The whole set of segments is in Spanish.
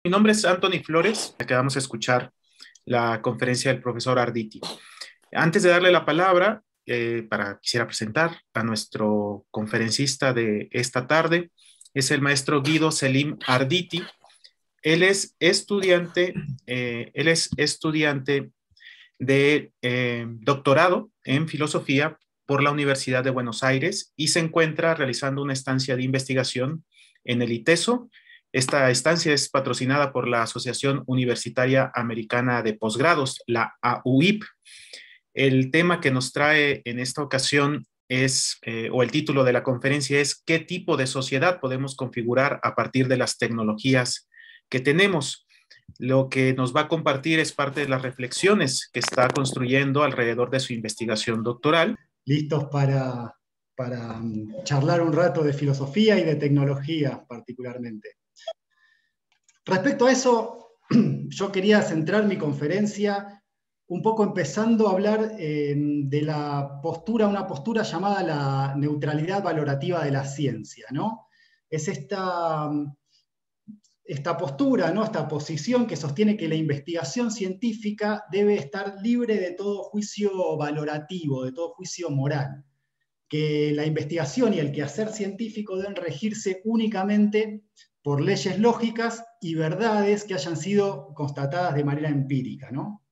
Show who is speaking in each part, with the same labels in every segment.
Speaker 1: Mi nombre es Anthony Flores. Acabamos de escuchar la conferencia del profesor Arditi. Antes de darle la palabra, quisiera presentar a nuestro conferencista de esta tarde. Es el maestro Guido Selim Arditi. Él es estudiante de doctorado en filosofía por la Universidad de Buenos Aires y se encuentra realizando una estancia de investigación en el ITESO. Esta estancia es patrocinada por la Asociación Universitaria Americana de Posgrados, la AUIP. El tema que nos trae en esta ocasión o el título de la conferencia es ¿qué tipo de sociedad podemos configurar a partir de las tecnologías que tenemos? Lo que nos va a compartir es parte de las reflexiones que está construyendo alrededor de su investigación doctoral.
Speaker 2: Listos para charlar un rato de filosofía y de tecnología particularmente. Respecto a eso, yo quería centrar mi conferencia un poco empezando a hablar de una postura llamada la neutralidad valorativa de la ciencia, ¿no? Es esta postura, ¿no? Esta posición que sostiene que la investigación científica debe estar libre de todo juicio valorativo, de todo juicio moral, que la investigación y el quehacer científico deben regirse únicamente por leyes lógicas y verdades que hayan sido constatadas de manera empírica, ¿no?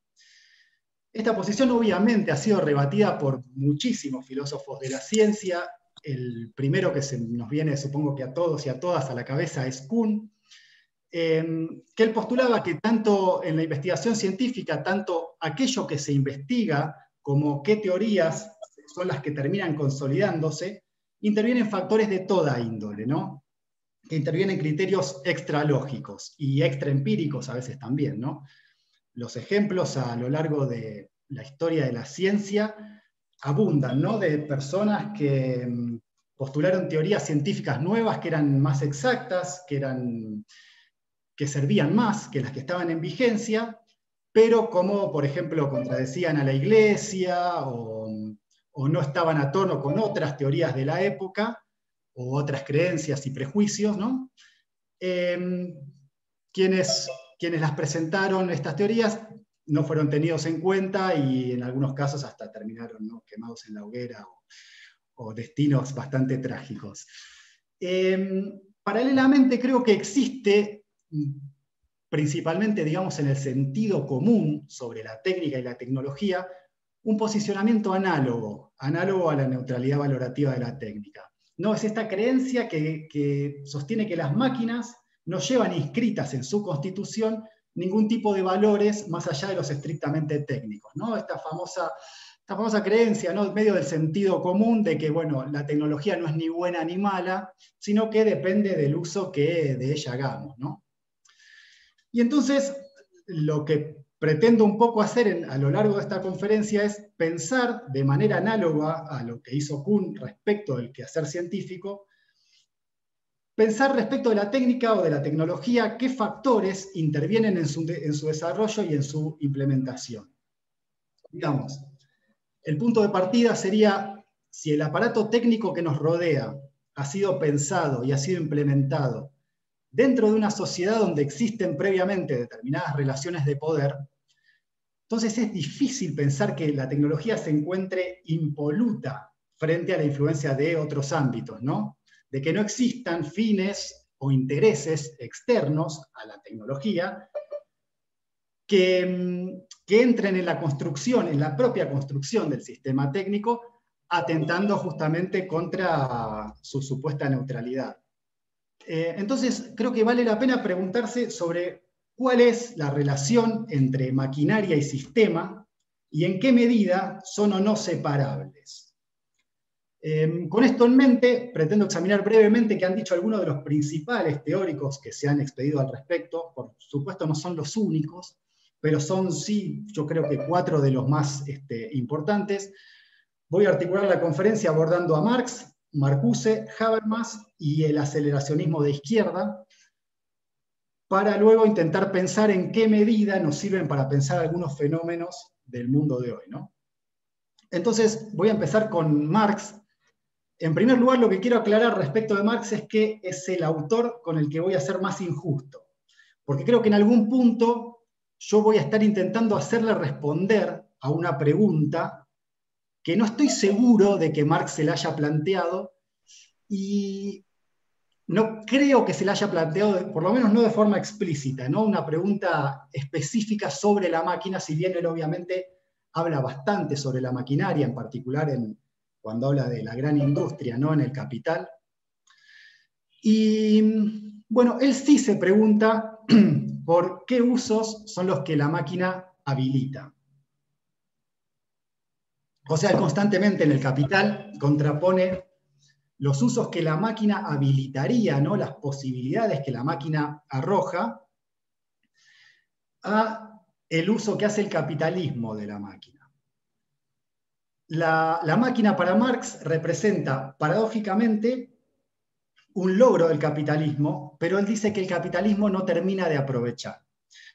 Speaker 2: Esta posición obviamente ha sido rebatida por muchísimos filósofos de la ciencia. El primero que se nos viene, supongo que a todos y a todas a la cabeza, es Kuhn, que él postulaba que tanto en la investigación científica, tanto aquello que se investiga como qué teorías son las que terminan consolidándose, intervienen factores de toda índole, ¿no? Que intervienen criterios extralógicos y extraempíricos a veces también, ¿no? Los ejemplos a lo largo de la historia de la ciencia abundan, ¿no? De personas que postularon teorías científicas nuevas que eran más exactas, que servían más que las que estaban en vigencia, pero como, por ejemplo, contradecían a la Iglesia o no estaban a tono con otras teorías de la época o otras creencias y prejuicios, ¿no? Quienes las presentaron, estas teorías, no fueron tenidos en cuenta y en algunos casos hasta terminaron, ¿no?, quemados en la hoguera o destinos bastante trágicos. Paralelamente creo que existe, principalmente, digamos, en el sentido común sobre la técnica y la tecnología, un posicionamiento análogo a la neutralidad valorativa de la técnica. No, es esta creencia que sostiene que las máquinas no llevan inscritas en su constitución ningún tipo de valores más allá de los estrictamente técnicos, ¿no? Esta famosa creencia, ¿no?, en medio del sentido común de que, bueno, la tecnología no es ni buena ni mala, sino que depende del uso que de ella hagamos, ¿no? Y entonces, lo que pretendo un poco hacer a lo largo de esta conferencia es pensar de manera análoga a lo que hizo Kuhn respecto del quehacer científico, pensar respecto de la técnica o de la tecnología qué factores intervienen en su desarrollo y en su implementación. Digamos, el punto de partida sería si el aparato técnico que nos rodea ha sido pensado y ha sido implementado dentro de una sociedad donde existen previamente determinadas relaciones de poder, entonces es difícil pensar que la tecnología se encuentre impoluta frente a la influencia de otros ámbitos, ¿no? De que no existan fines o intereses externos a la tecnología que entren en la construcción, en la propia construcción del sistema técnico, atentando justamente contra su supuesta neutralidad. Entonces, creo que vale la pena preguntarse sobre cuál es la relación entre maquinaria y sistema y en qué medida son o no separables. Con esto en mente, pretendo examinar brevemente qué han dicho algunos de los principales teóricos que se han expedido al respecto. Por supuesto, no son los únicos, pero son, sí, yo creo que 4 de los más importantes. Voy a articular la conferencia abordando a Marx, Marcuse, Habermas y el aceleracionismo de izquierda, para luego intentar pensar en qué medida nos sirven para pensar algunos fenómenos del mundo de hoy, ¿no? Entonces, voy a empezar con Marx. En primer lugar, lo que quiero aclarar respecto de Marx es que es el autor con el que voy a ser más injusto, porque creo que en algún punto yo voy a estar intentando hacerle responder a una pregunta que no estoy seguro de que Marx se la haya planteado, y no creo que se la haya planteado, por lo menos no de forma explícita, ¿no? Una pregunta específica sobre la máquina, si bien él obviamente habla bastante sobre la maquinaria, en particular cuando habla de la gran industria, ¿no? En El Capital. Y bueno, él sí se pregunta por qué usos son los que la máquina habilita. O sea, él constantemente en El Capital contrapone los usos que la máquina habilitaría, ¿no? Las posibilidades que la máquina arroja, a el uso que hace el capitalismo de la máquina. La máquina para Marx representa, paradójicamente, un logro del capitalismo, pero él dice que el capitalismo no termina de aprovechar,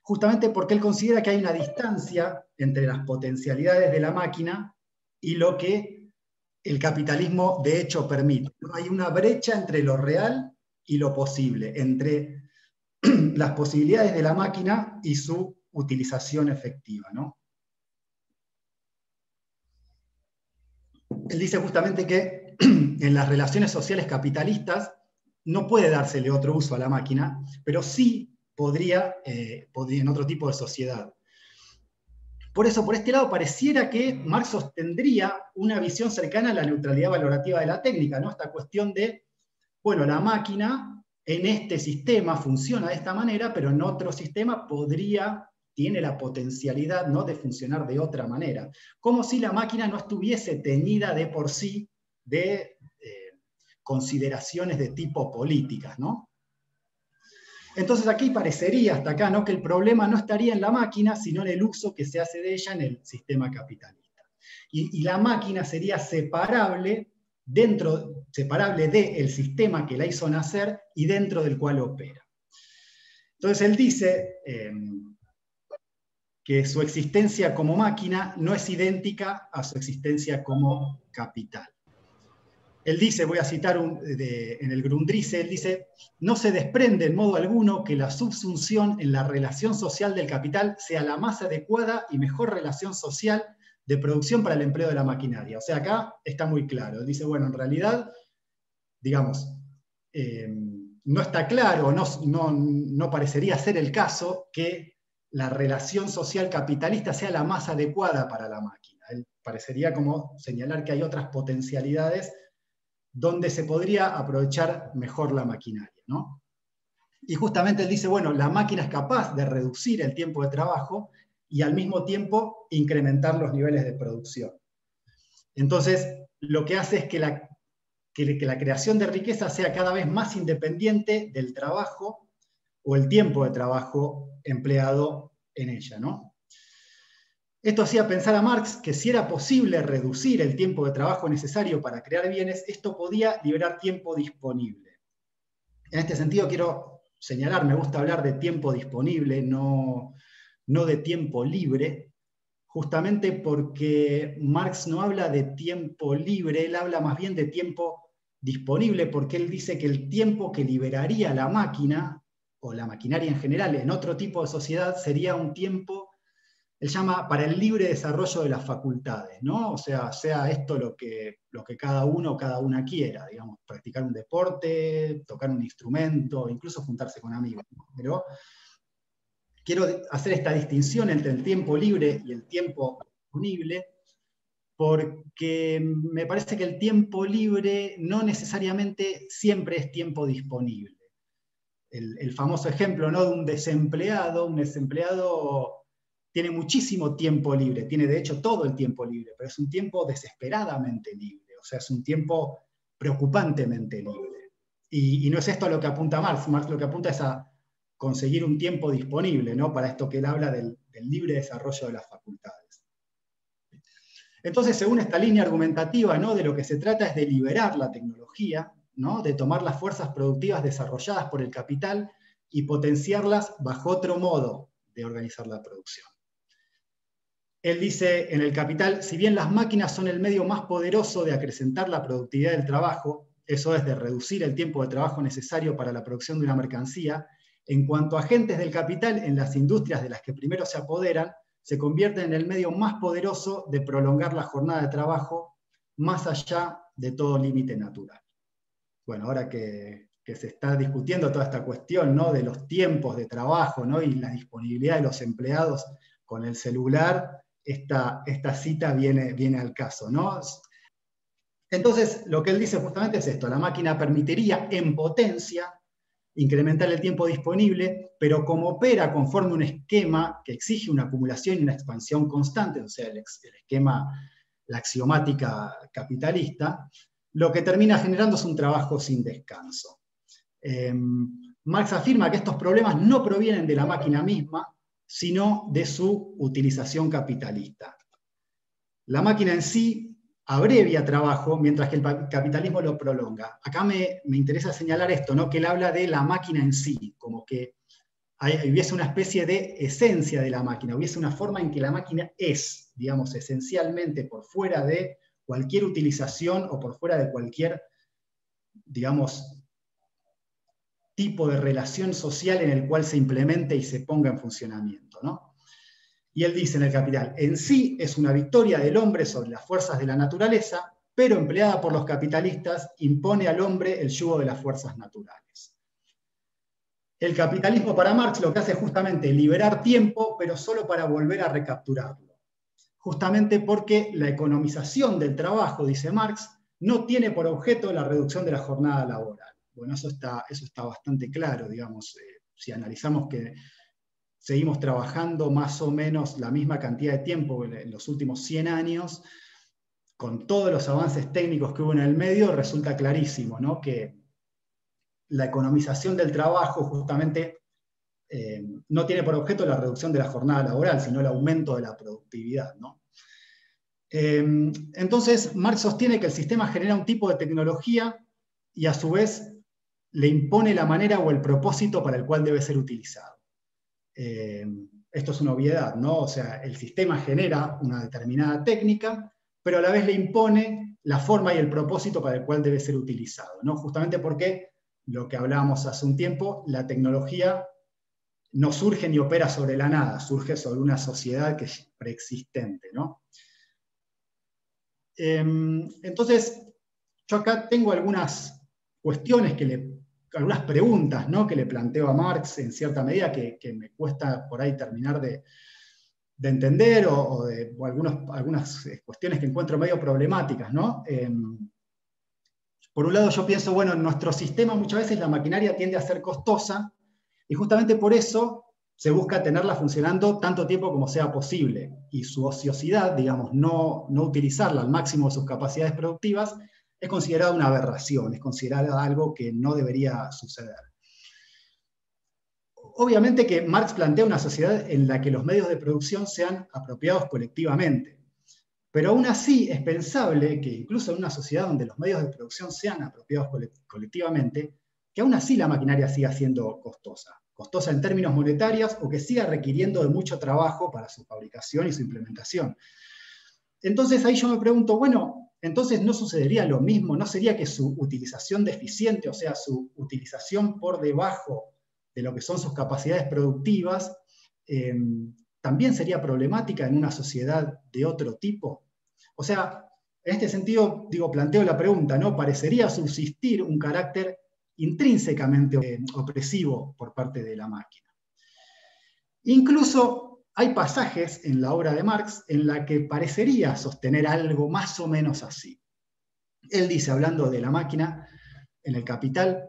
Speaker 2: justamente porque él considera que hay una distancia entre las potencialidades de la máquina y lo que el capitalismo de hecho permite. Hay una brecha entre lo real y lo posible, entre las posibilidades de la máquina y su utilización efectiva, ¿no? Él dice justamente que en las relaciones sociales capitalistas no puede dársele otro uso a la máquina, pero sí podría en otro tipo de sociedad. Por eso, por este lado, pareciera que Marx sostendría una visión cercana a la neutralidad valorativa de la técnica, ¿no? Esta cuestión de, bueno, la máquina en este sistema funciona de esta manera, pero en otro sistema tiene la potencialidad, ¿no?, de funcionar de otra manera. Como si la máquina no estuviese teñida de por sí de consideraciones de tipo políticas, ¿no? Entonces aquí parecería hasta acá, ¿no?, que el problema no estaría en la máquina, sino en el uso que se hace de ella en el sistema capitalista. Y la máquina sería separable del sistema que la hizo nacer y dentro del cual opera. Entonces él dice que su existencia como máquina no es idéntica a su existencia como capital. Él dice, voy a citar en el Grundrisse, él dice: no se desprende en modo alguno que la subsunción en la relación social del capital sea la más adecuada y mejor relación social de producción para el empleo de la maquinaria. O sea, acá está muy claro. Él dice, bueno, en realidad, digamos, no está claro, no parecería ser el caso que la relación social capitalista sea la más adecuada para la máquina. Él parecería como señalar que hay otras potencialidades donde se podría aprovechar mejor la maquinaria, ¿no? Y justamente él dice, bueno, la máquina es capaz de reducir el tiempo de trabajo y al mismo tiempo incrementar los niveles de producción. Entonces, lo que hace es que la creación de riqueza sea cada vez más independiente del trabajo o el tiempo de trabajo empleado en ella, ¿no? Esto hacía pensar a Marx que si era posible reducir el tiempo de trabajo necesario para crear bienes, esto podía liberar tiempo disponible. En este sentido quiero señalar, me gusta hablar de tiempo disponible, no de tiempo libre, justamente porque Marx no habla de tiempo libre, él habla más bien de tiempo disponible, porque él dice que el tiempo que liberaría la máquina, o la maquinaria en general, en otro tipo de sociedad, sería un tiempo, él llama, para el libre desarrollo de las facultades, ¿no? O sea esto lo que cada uno o cada una quiera, digamos, practicar un deporte, tocar un instrumento, incluso juntarse con amigos, ¿no? Pero quiero hacer esta distinción entre el tiempo libre y el tiempo disponible, porque me parece que el tiempo libre no necesariamente siempre es tiempo disponible. El famoso ejemplo, ¿no?, de un desempleado tiene muchísimo tiempo libre, tiene de hecho todo el tiempo libre, pero es un tiempo desesperadamente libre, o sea, es un tiempo preocupantemente libre. Y no es esto a lo que apunta Marx. Marx lo que apunta es a conseguir un tiempo disponible, ¿no?, para esto que él habla del libre desarrollo de las facultades. Entonces, según esta línea argumentativa, ¿no?, de lo que se trata es de liberar la tecnología, ¿no?, de tomar las fuerzas productivas desarrolladas por el capital y potenciarlas bajo otro modo de organizar la producción. Él dice en El Capital: si bien las máquinas son el medio más poderoso de acrecentar la productividad del trabajo, eso es, de reducir el tiempo de trabajo necesario para la producción de una mercancía, en cuanto a agentes del capital en las industrias de las que primero se apoderan, se convierten en el medio más poderoso de prolongar la jornada de trabajo más allá de todo límite natural. Bueno, ahora que se está discutiendo toda esta cuestión, ¿no?, de los tiempos de trabajo, ¿no?, y la disponibilidad de los empleados con el celular, esta cita viene al caso, ¿no? Entonces, lo que él dice justamente es esto: la máquina permitiría en potencia incrementar el tiempo disponible, pero como opera conforme un esquema que exige una acumulación y una expansión constante, o sea, el esquema, la axiomática capitalista, lo que termina generando es un trabajo sin descanso. Marx afirma que estos problemas no provienen de la máquina misma, sino de su utilización capitalista. La máquina en sí abrevia trabajo, mientras que el capitalismo lo prolonga. Acá me interesa señalar esto, ¿no?, que él habla de la máquina en sí, como que hubiese una especie de esencia de la máquina, hubiese una forma en que la máquina es, digamos, esencialmente por fuera de cualquier utilización o por fuera de cualquier, digamos, tipo de relación social en el cual se implemente y se ponga en funcionamiento, ¿no? Y él dice en El Capital: en sí es una victoria del hombre sobre las fuerzas de la naturaleza, pero empleada por los capitalistas impone al hombre el yugo de las fuerzas naturales. El capitalismo para Marx lo que hace es justamente liberar tiempo, pero solo para volver a recapturarlo. Justamente porque la economización del trabajo, dice Marx, no tiene por objeto la reducción de la jornada laboral. Bueno, eso está bastante claro, digamos, si analizamos que seguimos trabajando más o menos la misma cantidad de tiempo en los últimos 100 años, con todos los avances técnicos que hubo en el medio, resulta clarísimo, ¿no?, que la economización del trabajo justamente no tiene por objeto la reducción de la jornada laboral, sino el aumento de la productividad, ¿no? Entonces, Marx sostiene que el sistema genera un tipo de tecnología y a su vez le impone la manera o el propósito para el cual debe ser utilizado. Esto es una obviedad, ¿no? O sea, el sistema genera una determinada técnica, pero a la vez le impone la forma y el propósito para el cual debe ser utilizado, ¿no? Justamente porque, lo que hablábamos hace un tiempo, la tecnología no surge ni opera sobre la nada, surge sobre una sociedad que es preexistente, ¿no? Entonces, yo acá tengo algunas cuestiones algunas preguntas, ¿no?, que le planteo a Marx en cierta medida, que me cuesta por ahí terminar de entender, o algunas cuestiones que encuentro medio problemáticas, ¿no? Por un lado yo pienso, bueno, en nuestro sistema muchas veces la maquinaria tiende a ser costosa, y justamente por eso se busca tenerla funcionando tanto tiempo como sea posible, y su ociosidad, digamos, no utilizarla al máximo de sus capacidades productivas, es considerada una aberración, es considerada algo que no debería suceder. Obviamente que Marx plantea una sociedad en la que los medios de producción sean apropiados colectivamente, pero aún así es pensable que incluso en una sociedad donde los medios de producción sean apropiados colectivamente, que aún así la maquinaria siga siendo costosa en términos monetarios, o que siga requiriendo de mucho trabajo para su fabricación y su implementación. Entonces ahí yo me pregunto, bueno, entonces no sucedería lo mismo, ¿no sería que su utilización deficiente, o sea, su utilización por debajo de lo que son sus capacidades productivas, también sería problemática en una sociedad de otro tipo? O sea, en este sentido, digo, planteo la pregunta, ¿no? Parecería subsistir un carácter intrínsecamente opresivo por parte de la máquina. Incluso hay pasajes en la obra de Marx en la que parecería sostener algo más o menos así. Él dice, hablando de la máquina, en El Capital,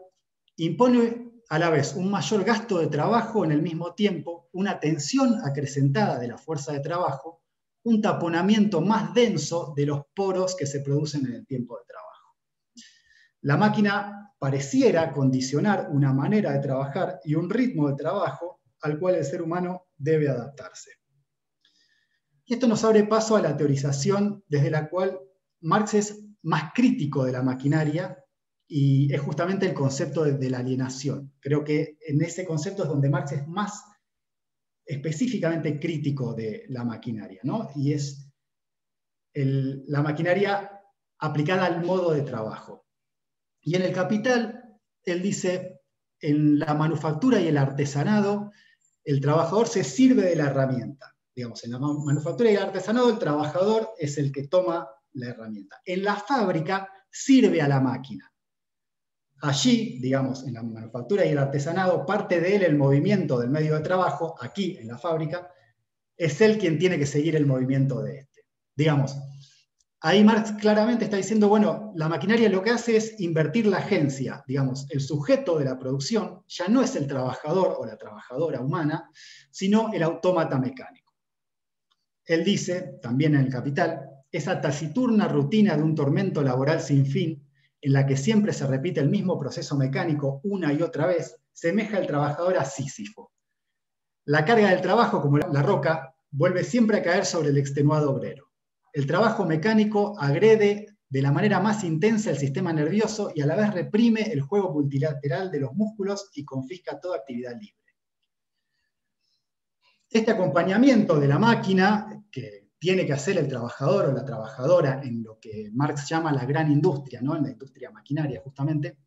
Speaker 2: impone a la vez un mayor gasto de trabajo en el mismo tiempo, una tensión acrecentada de la fuerza de trabajo, un taponamiento más denso de los poros que se producen en el tiempo de trabajo. La máquina pareciera condicionar una manera de trabajar y un ritmo de trabajo al cual el ser humano debe adaptarse. Y esto nos abre paso a la teorización desde la cual Marx es más crítico de la maquinaria, y es justamente el concepto de la alienación. Creo que en ese concepto es donde Marx es más específicamente crítico de la maquinaria, ¿no? Y es la maquinaria aplicada al modo de trabajo. Y en El Capital, él dice, en la manufactura y el artesanado, el trabajador se sirve de la herramienta. Digamos, en la manufactura y el artesanado, el trabajador es el que toma la herramienta. En la fábrica, sirve a la máquina. Allí, digamos, en la manufactura y el artesanado, parte de él el movimiento del medio de trabajo, aquí en la fábrica, es él quien tiene que seguir el movimiento de este. Digamos, ahí Marx claramente está diciendo, bueno, la maquinaria lo que hace es invertir la agencia, digamos, el sujeto de la producción ya no es el trabajador o la trabajadora humana, sino el autómata mecánico. Él dice, también en El Capital, esa taciturna rutina de un tormento laboral sin fin, en la que siempre se repite el mismo proceso mecánico una y otra vez, semeja el trabajador a Sísifo. La carga del trabajo, como la roca, vuelve siempre a caer sobre el extenuado obrero. El trabajo mecánico agrede de la manera más intensa el sistema nervioso y a la vez reprime el juego multilateral de los músculos y confisca toda actividad libre. Este acompañamiento de la máquina, que tiene que hacer el trabajador o la trabajadora en lo que Marx llama la gran industria, ¿no? En la industria maquinaria justamente,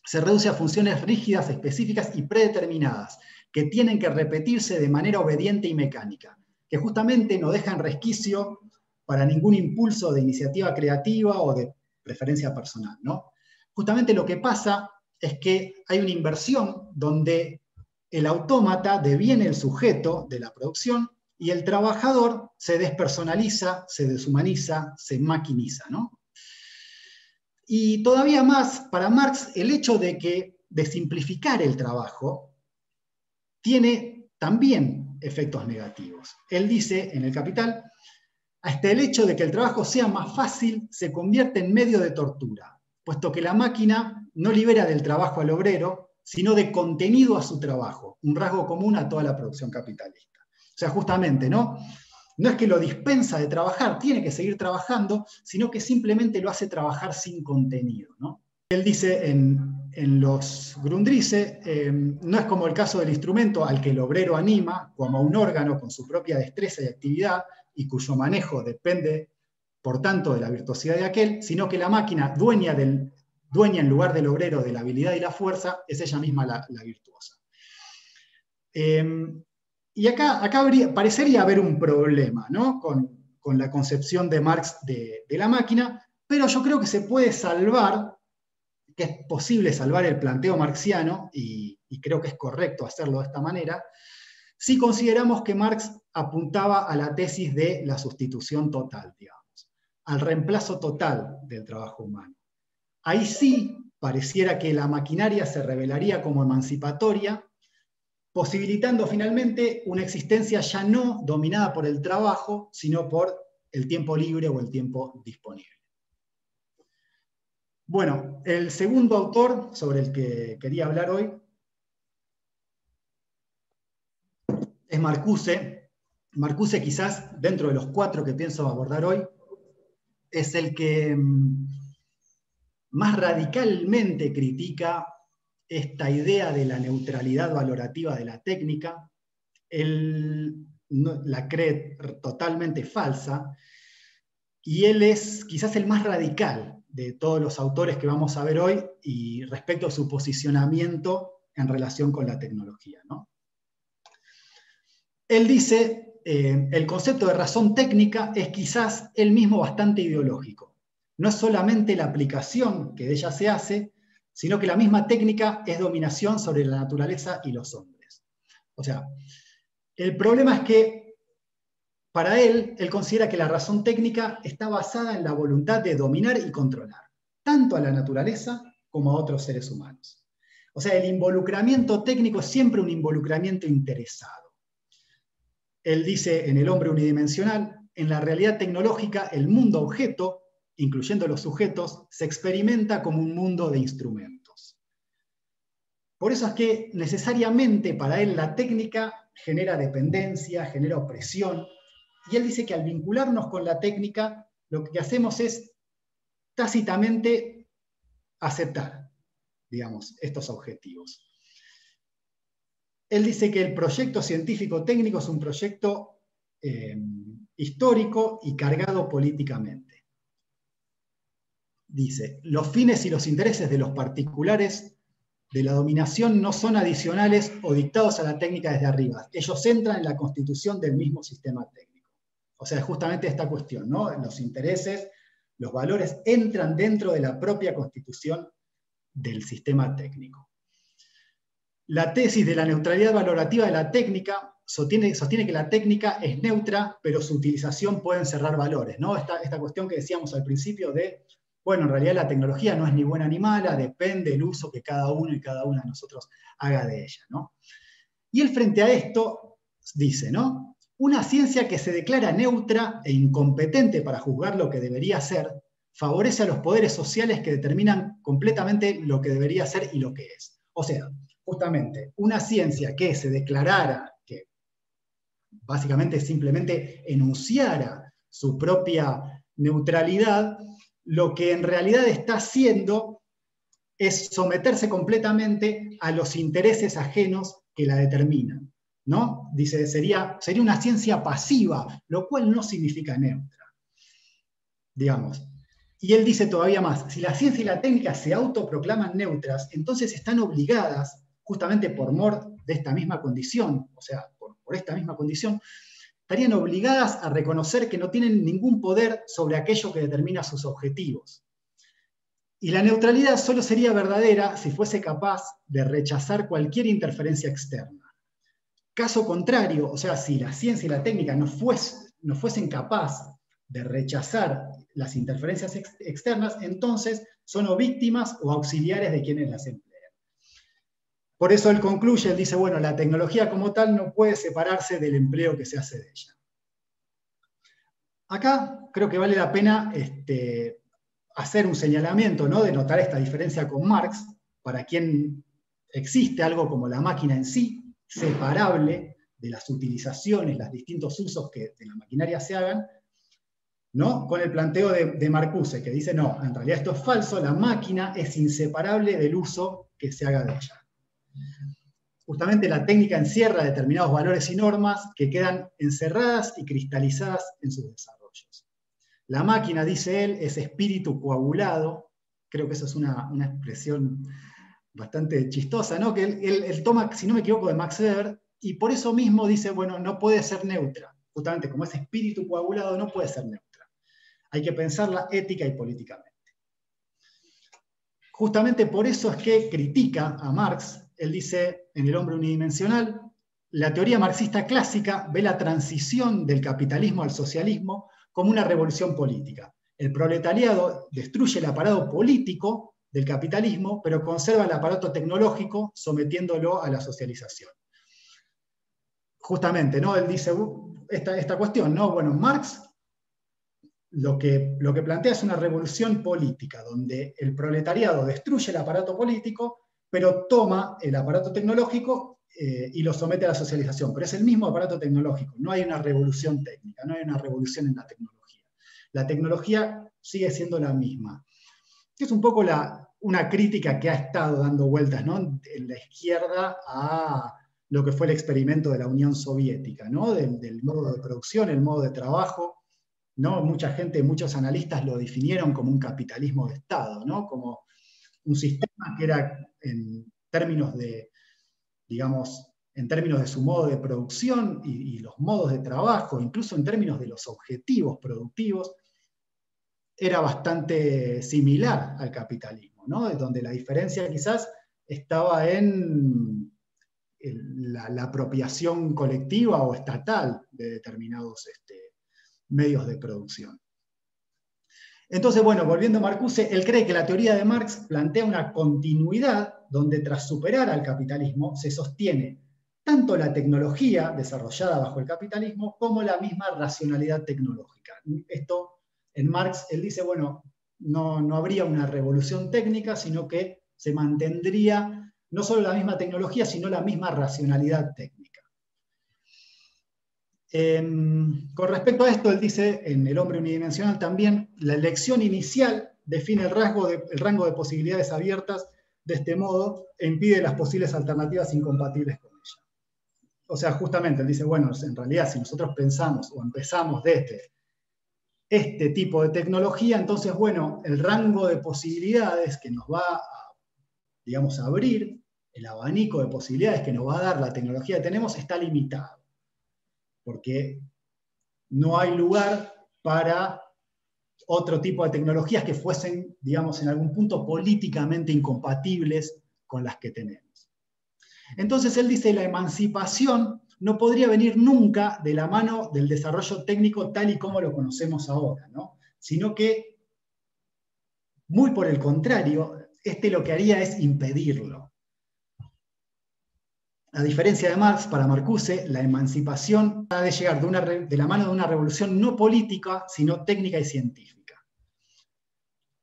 Speaker 2: se reduce a funciones rígidas, específicas y predeterminadas, que tienen que repetirse de manera obediente y mecánica, que justamente no dejan resquicio para ningún impulso de iniciativa creativa o de preferencia personal, ¿no? Justamente lo que pasa es que hay una inversión donde el autómata deviene el sujeto de la producción y el trabajador se despersonaliza, se deshumaniza, se maquiniza, ¿no? Y todavía más, para Marx, el hecho de simplificar el trabajo tiene también efectos negativos. Él dice en El Capital, hasta el hecho de que el trabajo sea más fácil se convierte en medio de tortura, puesto que la máquina no libera del trabajo al obrero, sino de contenido a su trabajo, un rasgo común a toda la producción capitalista. O sea, justamente, ¿no? No es que lo dispensa de trabajar, tiene que seguir trabajando, sino que simplemente lo hace trabajar sin contenido, ¿no? Él dice en los Grundrisse, no es como el caso del instrumento al que el obrero anima, como a un órgano con su propia destreza y actividad, y cuyo manejo depende, por tanto, de la virtuosidad de aquel, sino que la máquina, dueña en lugar del obrero de la habilidad y la fuerza, es ella misma la virtuosa. Y acá parecería haber un problema, ¿no? con la concepción de Marx de la máquina, pero yo creo que se puede salvar, que es posible salvar el planteo marxiano, y creo que es correcto hacerlo de esta manera, si consideramos que Marx apuntaba a la tesis de la sustitución total, digamos, al reemplazo total del trabajo humano. Ahí sí pareciera que la maquinaria se revelaría como emancipatoria, posibilitando finalmente una existencia ya no dominada por el trabajo, sino por el tiempo libre o el tiempo disponible. Bueno, el segundo autor sobre el que quería hablar hoy es Marcuse. Marcuse, quizás, dentro de los 4 que pienso abordar hoy, es el que más radicalmente critica esta idea de la neutralidad valorativa de la técnica. Él la cree totalmente falsa, y él es quizás el más radical de todos los autores que vamos a ver hoy y respecto a su posicionamiento en relación con la tecnología, ¿no? Él dice, el concepto de razón técnica es quizás él mismo bastante ideológico. No es solamente la aplicación que de ella se hace, sino que la misma técnica es dominación sobre la naturaleza y los hombres. O sea, el problema es que para él considera que la razón técnica está basada en la voluntad de dominar y controlar, tanto a la naturaleza como a otros seres humanos. O sea, el involucramiento técnico es siempre un involucramiento interesado. Él dice en El hombre unidimensional, en la realidad tecnológica, el mundo objeto, incluyendo los sujetos, se experimenta como un mundo de instrumentos. Por eso es que necesariamente para él la técnica genera dependencia, genera opresión, y él dice que al vincularnos con la técnica, lo que hacemos es tácitamente aceptar, digamos, estos objetivos. Él dice que el proyecto científico-técnico es un proyecto histórico y cargado políticamente. Dice, los fines y los intereses de los particulares de la dominación no son adicionales o dictados a la técnica desde arriba. Ellos entran en la constitución del mismo sistema técnico. O sea, justamente esta cuestión, ¿no? Los intereses, los valores entran dentro de la propia constitución del sistema técnico. La tesis de la neutralidad valorativa de la técnica sostiene que la técnica es neutra, pero su utilización puede encerrar valores, ¿no? Esta cuestión que decíamos al principio de, bueno, en realidad la tecnología no es ni buena ni mala, depende del uso que cada uno y cada una de nosotros haga de ella, ¿no? Y él frente a esto dice, ¿no? Una ciencia que se declara neutra e incompetente para juzgar lo que debería ser, favorece a los poderes sociales que determinan completamente lo que debería ser y lo que es. O sea, justamente, una ciencia que se declarara, que básicamente simplemente enunciara su propia neutralidad, lo que en realidad está haciendo es someterse completamente a los intereses ajenos que la determinan, ¿no? Dice, sería una ciencia pasiva, lo cual no significa neutra, digamos. Y él dice todavía más, si la ciencia y la técnica se autoproclaman neutras, entonces están obligadas, justamente por mor de esta misma condición, o sea, por esta misma condición, estarían obligadas a reconocer que no tienen ningún poder sobre aquello que determina sus objetivos. Y la neutralidad solo sería verdadera si fuese capaz de rechazar cualquier interferencia externa. Caso contrario, o sea, si la ciencia y la técnica no fuesen capaces de rechazar las interferencias externas, entonces son o víctimas o auxiliares de quienes las emplean. Por eso él concluye, él dice, bueno, la tecnología como tal no puede separarse del empleo que se hace de ella. Acá creo que vale la pena hacer un señalamiento, ¿no? De notar esta diferencia con Marx, para quien existe algo como la máquina en sí, separable de las utilizaciones, los distintos usos que de la maquinaria se hagan, ¿no? Con el planteo de Marcuse, que dice, no, en realidad esto es falso, la máquina es inseparable del uso que se haga de ella. Justamente la técnica encierra determinados valores y normas que quedan encerradas y cristalizadas en sus desarrollos. La máquina, dice él, es espíritu coagulado, creo que eso es una expresión bastante chistosa, ¿no? Que él toma, si no me equivoco, de Max Weber, y por eso mismo dice, bueno, no puede ser neutra, justamente como es espíritu coagulado, no puede ser neutra. Hay que pensarla ética y políticamente. Justamente por eso es que critica a Marx. Él dice, en El hombre unidimensional, la teoría marxista clásica ve la transición del capitalismo al socialismo como una revolución política. El proletariado destruye el aparato político del capitalismo, pero conserva el aparato tecnológico sometiéndolo a la socialización. Justamente, ¿no? Él dice esta cuestión, ¿no? Bueno, Marx lo que plantea es una revolución política, donde el proletariado destruye el aparato político, pero toma el aparato tecnológico y lo somete a la socialización. Pero es el mismo aparato tecnológico, no hay una revolución técnica, no hay una revolución en la tecnología. La tecnología sigue siendo la misma. Es un poco una crítica que ha estado dando vueltas, ¿no? En la izquierda a lo que fue el experimento de la Unión Soviética, ¿no? Del modo de producción, el modo de trabajo, ¿no? Mucha gente, muchos analistas lo definieron como un capitalismo de Estado, ¿no? Como un sistema que era en términos de, digamos, en términos de su modo de producción y los modos de trabajo, incluso en términos de los objetivos productivos, era bastante similar al capitalismo, ¿no? Donde la diferencia quizás estaba en la apropiación colectiva o estatal de determinados medios de producción. Entonces, bueno, volviendo a Marcuse, él cree que la teoría de Marx plantea una continuidad donde tras superar al capitalismo se sostiene tanto la tecnología desarrollada bajo el capitalismo como la misma racionalidad tecnológica. Esto, en Marx, él dice, bueno, no habría una revolución técnica, sino que se mantendría no solo la misma tecnología, sino la misma racionalidad técnica. Con respecto a esto, él dice, en El hombre unidimensional también, la elección inicial define el rango de posibilidades abiertas de este modo e impide las posibles alternativas incompatibles con ella. O sea, justamente, él dice, bueno, en realidad si nosotros pensamos o empezamos desde este tipo de tecnología, entonces, bueno, el rango de posibilidades que nos va a, digamos, a abrir el abanico de posibilidades que nos va a dar la tecnología que tenemos está limitado, porque no hay lugar para otro tipo de tecnologías que fuesen, digamos, en algún punto políticamente incompatibles con las que tenemos. Entonces él dice, la emancipación no podría venir nunca de la mano del desarrollo técnico tal y como lo conocemos ahora, ¿no? Sino que, muy por el contrario, lo que haría es impedirlo. A diferencia de Marx, para Marcuse, la emancipación ha de llegar de la mano de una revolución no política, sino técnica y científica.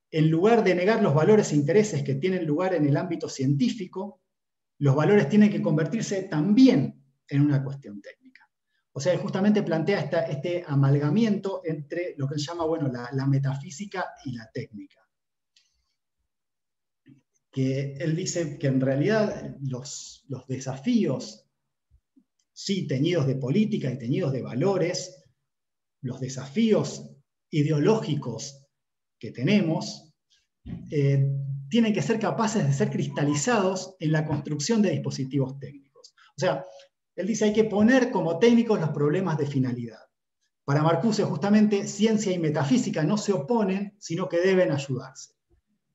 Speaker 2: En lugar de negar los valores e intereses que tienen lugar en el ámbito científico, los valores tienen que convertirse también en una cuestión técnica. O sea, él justamente plantea este amalgamiento entre lo que él llama, bueno, la metafísica y la técnica. Que él dice que en realidad los desafíos, sí, teñidos de política y teñidos de valores, los desafíos ideológicos que tenemos, tienen que ser capaces de ser cristalizados en la construcción de dispositivos técnicos. O sea, él dice hay que poner como técnicos los problemas de finalidad. Para Marcuse, justamente, ciencia y metafísica no se oponen, sino que deben ayudarse.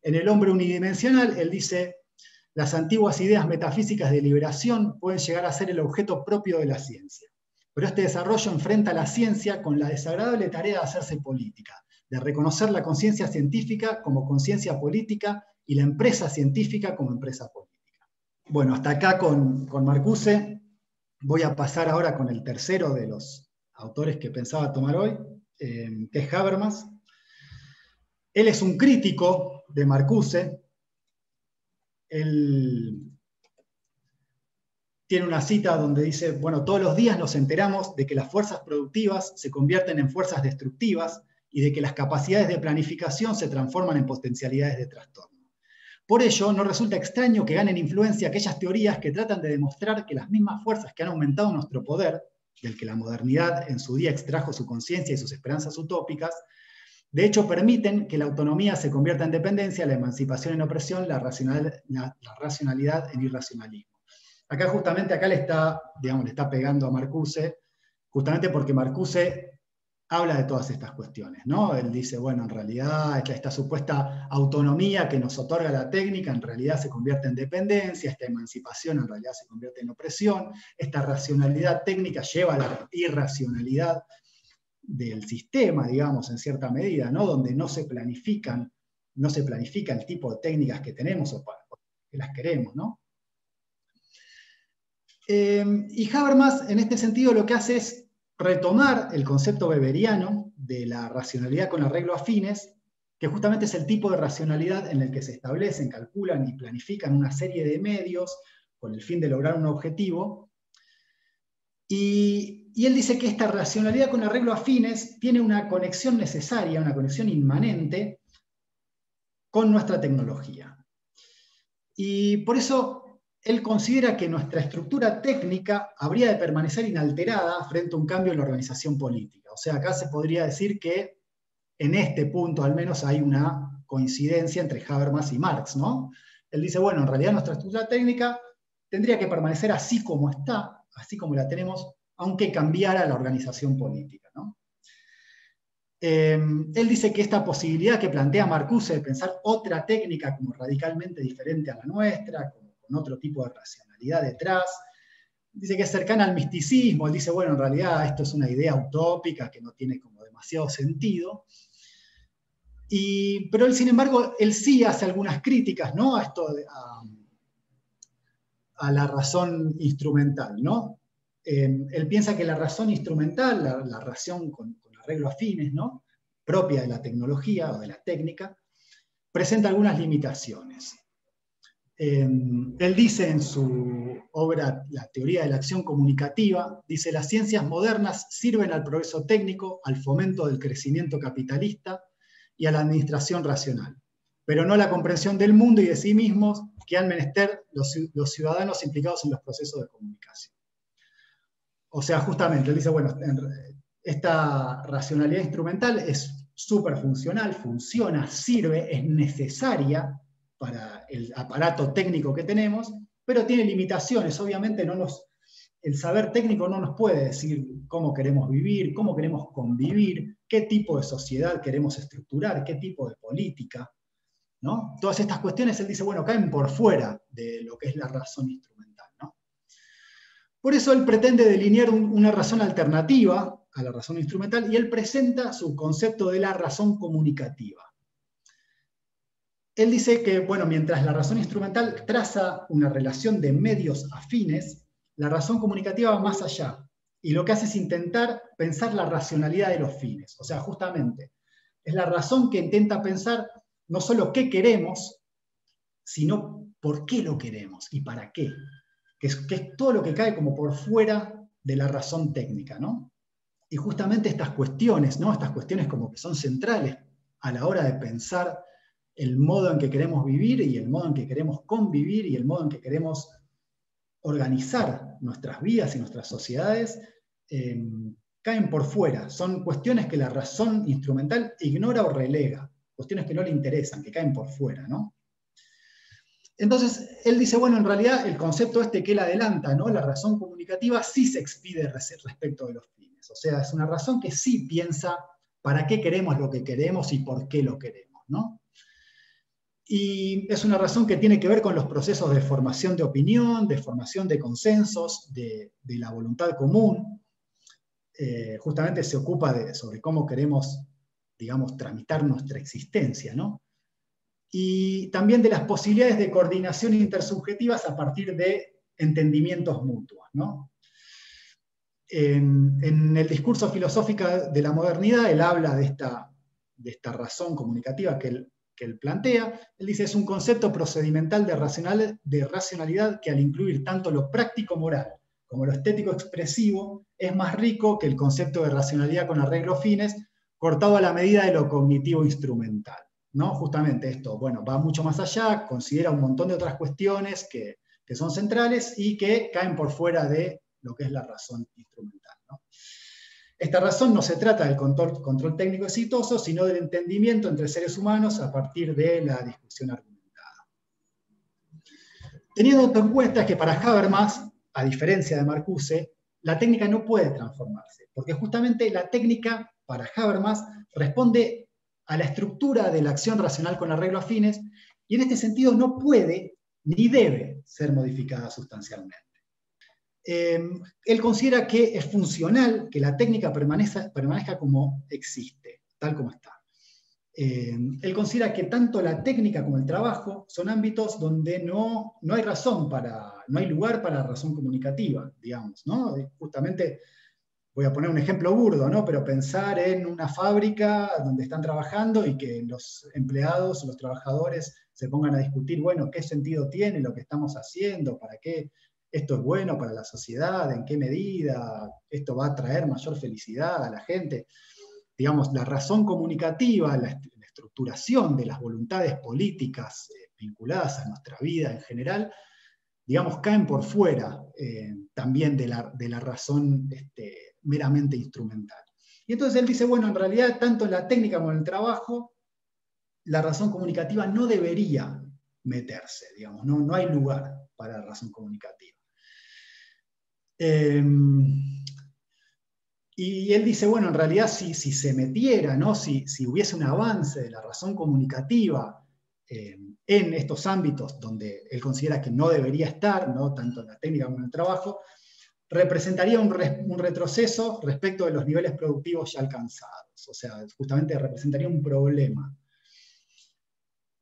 Speaker 2: En El hombre unidimensional, él dice, las antiguas ideas metafísicas de liberación pueden llegar a ser el objeto propio de la ciencia. Pero este desarrollo enfrenta a la ciencia con la desagradable tarea de hacerse política, de reconocer la conciencia científica como conciencia política y la empresa científica como empresa política. Bueno, hasta acá con Marcuse. Voy a pasar ahora con el tercero de los autores que pensaba tomar hoy, que es Habermas. Él es un crítico de Marcuse. Él tiene una cita donde dice, bueno, todos los días nos enteramos de que las fuerzas productivas se convierten en fuerzas destructivas y de que las capacidades de planificación se transforman en potencialidades de trastorno. Por ello, no resulta extraño que ganen influencia aquellas teorías que tratan de demostrar que las mismas fuerzas que han aumentado nuestro poder, del que la modernidad en su día extrajo su conciencia y sus esperanzas utópicas, de hecho permiten que la autonomía se convierta en dependencia, la emancipación en opresión, la racionalidad en irracionalismo. Acá justamente le está pegando a Marcuse, justamente porque Marcuse habla de todas estas cuestiones, ¿no? Él dice, bueno, en realidad esta supuesta autonomía que nos otorga la técnica en realidad se convierte en dependencia, esta emancipación en realidad se convierte en opresión, esta racionalidad técnica lleva a la irracionalidad del sistema, digamos, en cierta medida, ¿no? Donde no se planifica el tipo de técnicas que tenemos o que las queremos, ¿no? Y Habermas, en este sentido, lo que hace es retomar el concepto weberiano de la racionalidad con arreglo a fines, que justamente es el tipo de racionalidad en el que se establecen, calculan y planifican una serie de medios con el fin de lograr un objetivo. Y él dice que esta racionalidad con arreglo a fines tiene una conexión necesaria, una conexión inmanente con nuestra tecnología. Y por eso él considera que nuestra estructura técnica habría de permanecer inalterada frente a un cambio en la organización política. O sea, acá se podría decir que en este punto al menos hay una coincidencia entre Habermas y Marx, ¿no? Él dice, bueno, en realidad nuestra estructura técnica tendría que permanecer así como está, así como la tenemos, aunque cambiara la organización política, ¿no? Él dice que esta posibilidad que plantea Marcuse de pensar otra técnica como radicalmente diferente a la nuestra, con otro tipo de racionalidad detrás, dice que es cercana al misticismo. Él dice, bueno, en realidad esto es una idea utópica que no tiene como demasiado sentido. Pero él, sin embargo, él sí hace algunas críticas, ¿no? a la razón instrumental, ¿no? Él piensa que la razón instrumental, la razón con arreglo a fines, ¿no? Propia de la tecnología o de la técnica, presenta algunas limitaciones. Él dice en su obra La teoría de la acción comunicativa, dice, las ciencias modernas sirven al progreso técnico, al fomento del crecimiento capitalista y a la administración racional, pero no a la comprensión del mundo y de sí mismos que han menester los ciudadanos implicados en los procesos de comunicación. O sea, justamente, él dice, bueno, esta racionalidad instrumental es súper funcional, funciona, sirve, es necesaria para el aparato técnico que tenemos, pero tiene limitaciones. Obviamente el saber técnico no nos puede decir cómo queremos vivir, cómo queremos convivir, qué tipo de sociedad queremos estructurar, qué tipo de política, ¿no? Todas estas cuestiones, él dice, bueno, caen por fuera de lo que es la razón instrumental, ¿no? Por eso él pretende delinear una razón alternativa a la razón instrumental, y él presenta su concepto de la razón comunicativa. Él dice que, bueno, mientras la razón instrumental traza una relación de medios afines, la razón comunicativa va más allá, y lo que hace es intentar pensar la racionalidad de los fines. O sea, justamente, es la razón que intenta pensar no solo qué queremos, sino por qué lo queremos y para qué. Que es todo lo que cae como por fuera de la razón técnica, ¿no? Y justamente estas cuestiones, ¿no? Estas cuestiones como que son centrales a la hora de pensar el modo en que queremos vivir y el modo en que queremos convivir y el modo en que queremos organizar nuestras vidas y nuestras sociedades, caen por fuera. Son cuestiones que la razón instrumental ignora o relega, cuestiones que no le interesan, que caen por fuera, ¿no? Entonces, él dice, bueno, en realidad el concepto este que él adelanta, ¿no? La razón comunicativa sí se expide respecto de los fines. O sea, es una razón que sí piensa para qué queremos lo que queremos y por qué lo queremos, ¿no? Y es una razón que tiene que ver con los procesos de formación de opinión, de formación de consensos, de la voluntad común. Justamente se ocupa sobre cómo queremos, digamos, tramitar nuestra existencia, ¿no? Y también de las posibilidades de coordinación intersubjetivas a partir de entendimientos mutuos, ¿no? En el discurso filosófico de la modernidad, él habla de esta razón comunicativa que él plantea. Él dice, es un concepto procedimental de racionalidad que al incluir tanto lo práctico-moral como lo estético-expresivo, es más rico que el concepto de racionalidad con arreglo fines, cortado a la medida de lo cognitivo-instrumental, ¿no? Justamente esto, bueno, va mucho más allá, considera un montón de otras cuestiones que son centrales y que caen por fuera de lo que es la razón instrumental, ¿no? Esta razón no se trata del control técnico exitoso, sino del entendimiento entre seres humanos a partir de la discusión argumentada. Teniendo en cuenta que para Habermas, a diferencia de Marcuse, la técnica no puede transformarse, porque justamente la técnica, para Habermas, responde a la estructura de la acción racional con arreglo a fines, y en este sentido no puede ni debe ser modificada sustancialmente. Él considera que es funcional que la técnica permanezca como existe, tal como está. Él considera que tanto la técnica como el trabajo son ámbitos donde no hay no hay lugar para la razón comunicativa, digamos, ¿no? Justamente, voy a poner un ejemplo burdo, ¿no? Pero pensar en una fábrica donde están trabajando y que los empleados, los trabajadores se pongan a discutir, bueno, ¿qué sentido tiene lo que estamos haciendo? ¿Para qué esto es bueno para la sociedad? ¿En qué medida esto va a traer mayor felicidad a la gente? Digamos, la razón comunicativa, la estructuración de las voluntades políticas vinculadas a nuestra vida en general, digamos, caen por fuera también de la razón meramente instrumental. Y entonces él dice, bueno, en realidad tanto en la técnica como en el trabajo, la razón comunicativa no debería meterse, digamos, no hay lugar para la razón comunicativa. Y él dice, bueno, en realidad si se metiera, ¿no? si hubiese un avance de la razón comunicativa en estos ámbitos donde él considera que no debería estar, ¿no? Tanto en la técnica como en el trabajo, representaría un retroceso respecto de los niveles productivos ya alcanzados. O sea, justamente representaría un problema.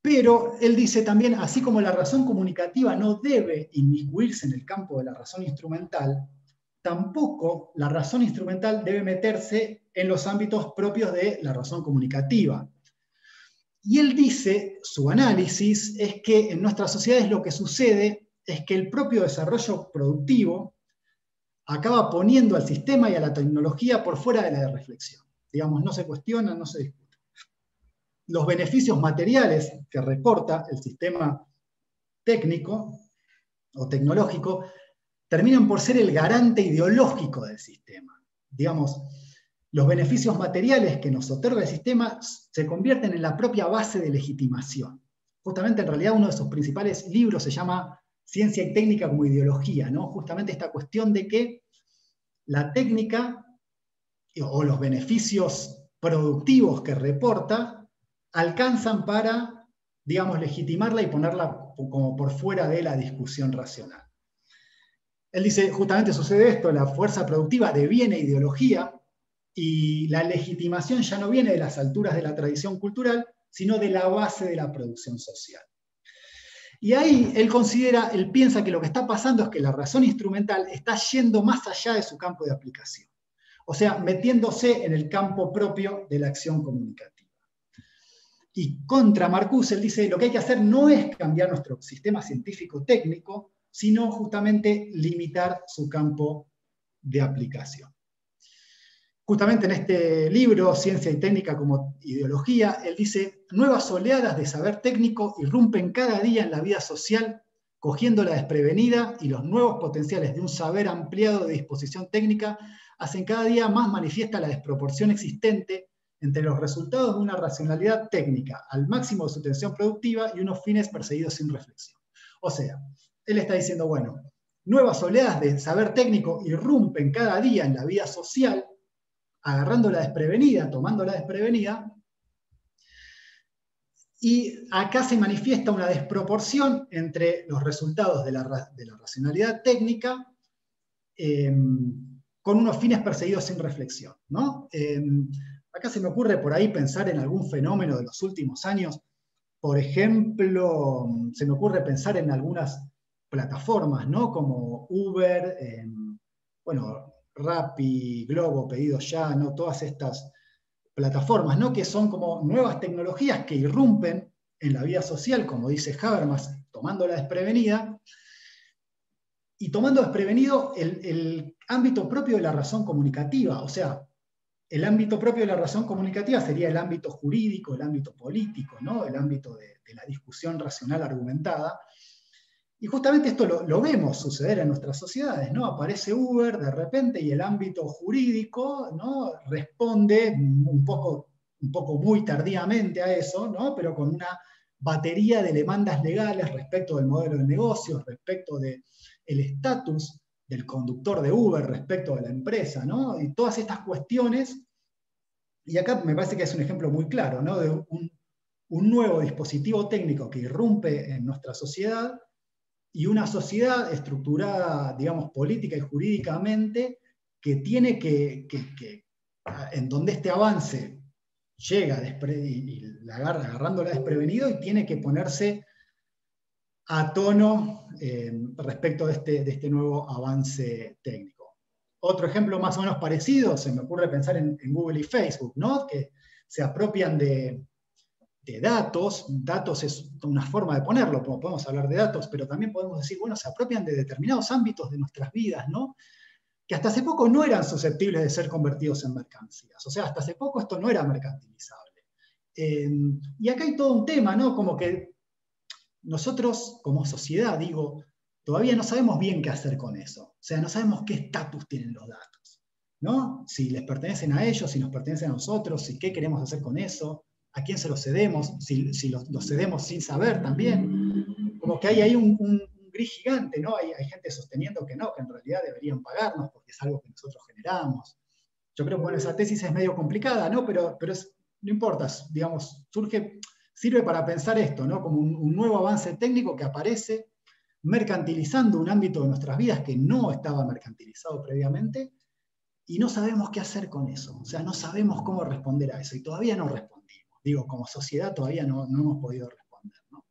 Speaker 2: Pero él dice también, así como la razón comunicativa no debe inmiscuirse en el campo de la razón instrumental, tampoco la razón instrumental debe meterse en los ámbitos propios de la razón comunicativa. Y él dice, su análisis es que en nuestras sociedades lo que sucede es que el propio desarrollo productivo acaba poniendo al sistema y a la tecnología por fuera de la reflexión. Digamos, no se cuestiona, no se discute. Los beneficios materiales que reporta el sistema técnico o tecnológico terminan por ser el garante ideológico del sistema. Digamos, los beneficios materiales que nos otorga el sistema se convierten en la propia base de legitimación. Justamente, en realidad, uno de sus principales libros se llama ciencia y técnica como ideología, ¿no? Justamente esta cuestión de que la técnica o los beneficios productivos que reporta alcanzan para, digamos, legitimarla y ponerla como por fuera de la discusión racional. Él dice, justamente sucede esto, la fuerza productiva deviene ideología y la legitimación ya no viene de las alturas de la tradición cultural, sino de la base de la producción social. Y ahí él piensa que lo que está pasando es que la razón instrumental está yendo más allá de su campo de aplicación. O sea, metiéndose en el campo propio de la acción comunicativa. Y contra Marcuse, él dice, lo que hay que hacer no es cambiar nuestro sistema científico-técnico, sino justamente limitar su campo de aplicación. Justamente en este libro, Ciencia y Técnica como Ideología, él dice, nuevas oleadas de saber técnico irrumpen cada día en la vida social, cogiendo la desprevenida, y los nuevos potenciales de un saber ampliado de disposición técnica hacen cada día más manifiesta la desproporción existente entre los resultados de una racionalidad técnica al máximo de su tensión productiva y unos fines perseguidos sin reflexión. O sea, él está diciendo, bueno, nuevas oleadas de saber técnico irrumpen cada día en la vida social, agarrando la desprevenida, tomando la desprevenida, y acá se manifiesta una desproporción entre los resultados de la racionalidad técnica con unos fines perseguidos sin reflexión, ¿no? Acá se me ocurre por ahí pensar en algún fenómeno de los últimos años. Por ejemplo, se me ocurre pensar en algunas plataformas, ¿no? Como Uber, bueno, Rappi, Globo, Pedido Ya, ¿no? Todas estas plataformas, ¿no? Que son como nuevas tecnologías que irrumpen en la vida social, como dice Habermas, tomando la desprevenida, y tomando desprevenido el ámbito propio de la razón comunicativa. O sea, el ámbito propio de la razón comunicativa sería el ámbito jurídico, el ámbito político, ¿no? El ámbito de la discusión racional argumentada. Y justamente esto lo vemos suceder en nuestras sociedades, ¿no? Aparece Uber de repente y el ámbito jurídico, ¿no? Responde un poco muy tardíamente a eso, ¿no? Pero con una batería de demandas legales respecto del modelo de negocio, respecto del estatus del conductor de Uber, respecto de la empresa, ¿no? Y todas estas cuestiones, y acá me parece que es un ejemplo muy claro, ¿no? De un nuevo dispositivo técnico que irrumpe en nuestra sociedad, y una sociedad estructurada, digamos, política y jurídicamente, que tiene en donde este avance llega y agarrándola desprevenido, y tiene que ponerse a tono respecto de este nuevo avance técnico. Otro ejemplo más o menos parecido, se me ocurre pensar en Google y Facebook, ¿no? Que se apropian de datos. Datos es una forma de ponerlo, podemos hablar de datos, pero también podemos decir, bueno, se apropian de determinados ámbitos de nuestras vidas, ¿no? Que hasta hace poco no eran susceptibles de ser convertidos en mercancías. O sea, hasta hace poco esto no era mercantilizable. Y acá hay todo un tema, ¿no? Como que nosotros, como sociedad, digo, todavía no sabemos bien qué hacer con eso. O sea, no sabemos qué estatus tienen los datos, ¿no? Si les pertenecen a ellos, si nos pertenecen a nosotros, si qué queremos hacer con eso, a quién se los cedemos, si los cedemos sin saber también. Como que hay ahí un gris gigante, ¿no? Hay gente sosteniendo que no, que en realidad deberían pagarnos porque es algo que nosotros generamos. Yo creo que bueno, esa tesis es medio complicada, ¿no? Pero no importa, digamos, sirve para pensar esto, ¿no? Como un nuevo avance técnico que aparece mercantilizando un ámbito de nuestras vidas que no estaba mercantilizado previamente, y no sabemos qué hacer con eso. O sea, no sabemos cómo responder a eso, y todavía no respondimos. Digo, como sociedad todavía no hemos podido responder, ¿no?